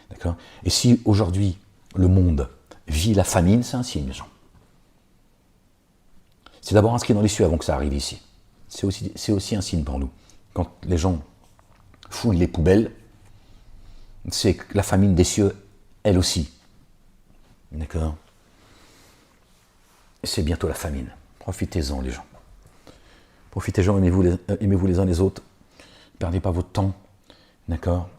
D'accord? Et si aujourd'hui, le monde vit la famine, c'est un signe, les gens. C'est d'abord inscrit dans les cieux avant que ça arrive ici. C'est aussi un signe pour nous. Quand les gens fouillent les poubelles, c'est que la famine des cieux, elle aussi. D'accord? C'est bientôt la famine. Profitez-en, les gens. Profitez-en, aimez-vous les uns les autres. Ne perdez pas votre temps. D'accord?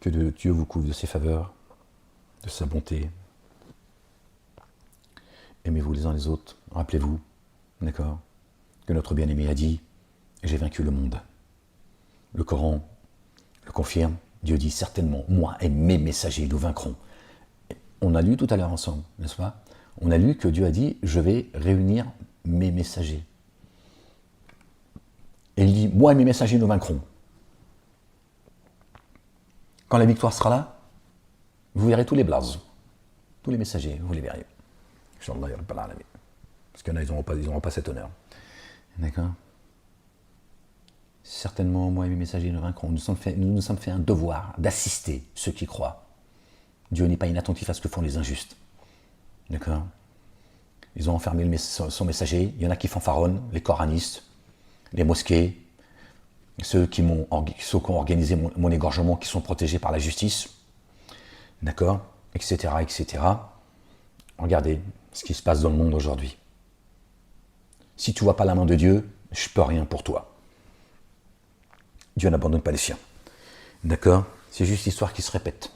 Que Dieu vous couvre de ses faveurs, de sa bonté. Aimez-vous les uns les autres. Rappelez-vous, d'accord, que notre bien-aimé a dit « J'ai vaincu le monde ». Le Coran le confirme. Dieu dit certainement, moi et mes messagers, nous vaincrons. On a lu tout à l'heure ensemble, n'est-ce pas? On a lu que Dieu a dit, je vais réunir mes messagers. Et il dit, moi et mes messagers, nous vaincrons. Quand la victoire sera là, vous verrez tous les blazes, tous les messagers, vous les verrez. Inch'Allah, parce qu'il y en a, ils n'auront pas cet honneur. D'accord? Certainement, moi et mes messagers nous vaincrons. Nous nous sommes fait un devoir d'assister ceux qui croient. Dieu n'est pas inattentif à ce que font les injustes. D'accord? Ils ont enfermé son messager. Il y en a qui fanfaronnent, les coranistes, les mosquées, ceux qui ont organisé mon égorgement, qui sont protégés par la justice. D'accord? Etc., etc. Regardez ce qui se passe dans le monde aujourd'hui. Si tu ne vois pas la main de Dieu, je ne peux rien pour toi. Dieu n'abandonne pas les siens. D'accord? C'est juste l'histoire qui se répète.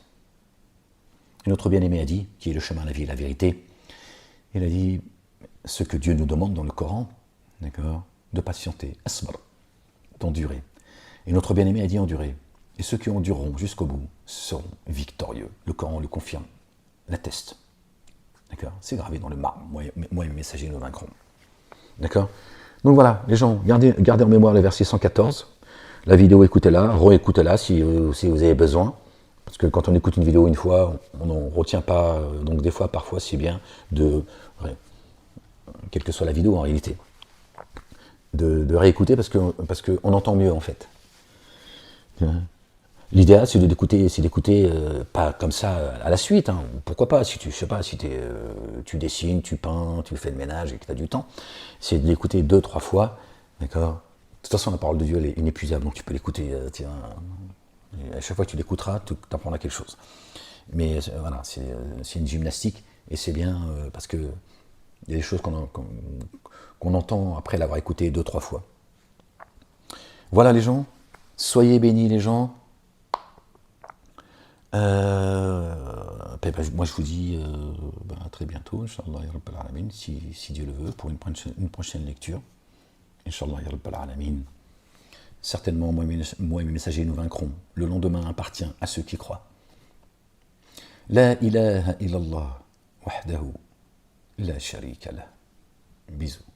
Et notre bien-aimé a dit, qui est le chemin, la vie et la vérité, il a dit ce que Dieu nous demande dans le Coran, d'accord, de patienter, asbar, d'endurer. Et notre bien-aimé a dit endurer. Et ceux qui endureront jusqu'au bout seront victorieux. Le Coran le confirme, l'atteste. D'accord? C'est gravé dans le marbre. Moi et mes messagers nous vaincrons. D'accord? Donc voilà, les gens, gardez en mémoire le verset 114. La vidéo, écoutez-la, réécoutez-la si vous avez besoin. Parce que quand on écoute une vidéo une fois, on n'en retient pas. Donc des fois, parfois, c'est bien quelle que soit la vidéo en réalité, de réécouter parce qu'on entend mieux en fait. L'idéal, c'est d'écouter pas comme ça à la suite. Hein. Pourquoi pas, si tu dessines, tu peins, tu fais le ménage et que tu as du temps, c'est de l'écouter 2-3 fois, d'accord. De toute façon, la parole de Dieu, elle est inépuisable, donc tu peux l'écouter, à chaque fois que tu l'écouteras, tu apprendras quelque chose. Mais voilà, c'est une gymnastique, et c'est bien parce que il y a des choses qu'on entend après l'avoir écouté 2-3 fois. Voilà les gens, soyez bénis les gens. Moi je vous dis à très bientôt, Inch'Allah ya Rabbal Alamin, si Dieu le veut, pour une prochaine lecture. Inch'Allah ya Rabbal Alamin. Certainement, moi et mes messagers, nous vaincrons. Le lendemain appartient à ceux qui croient. La ilaha illallah, wahdahu, la sharika lah. Bisous.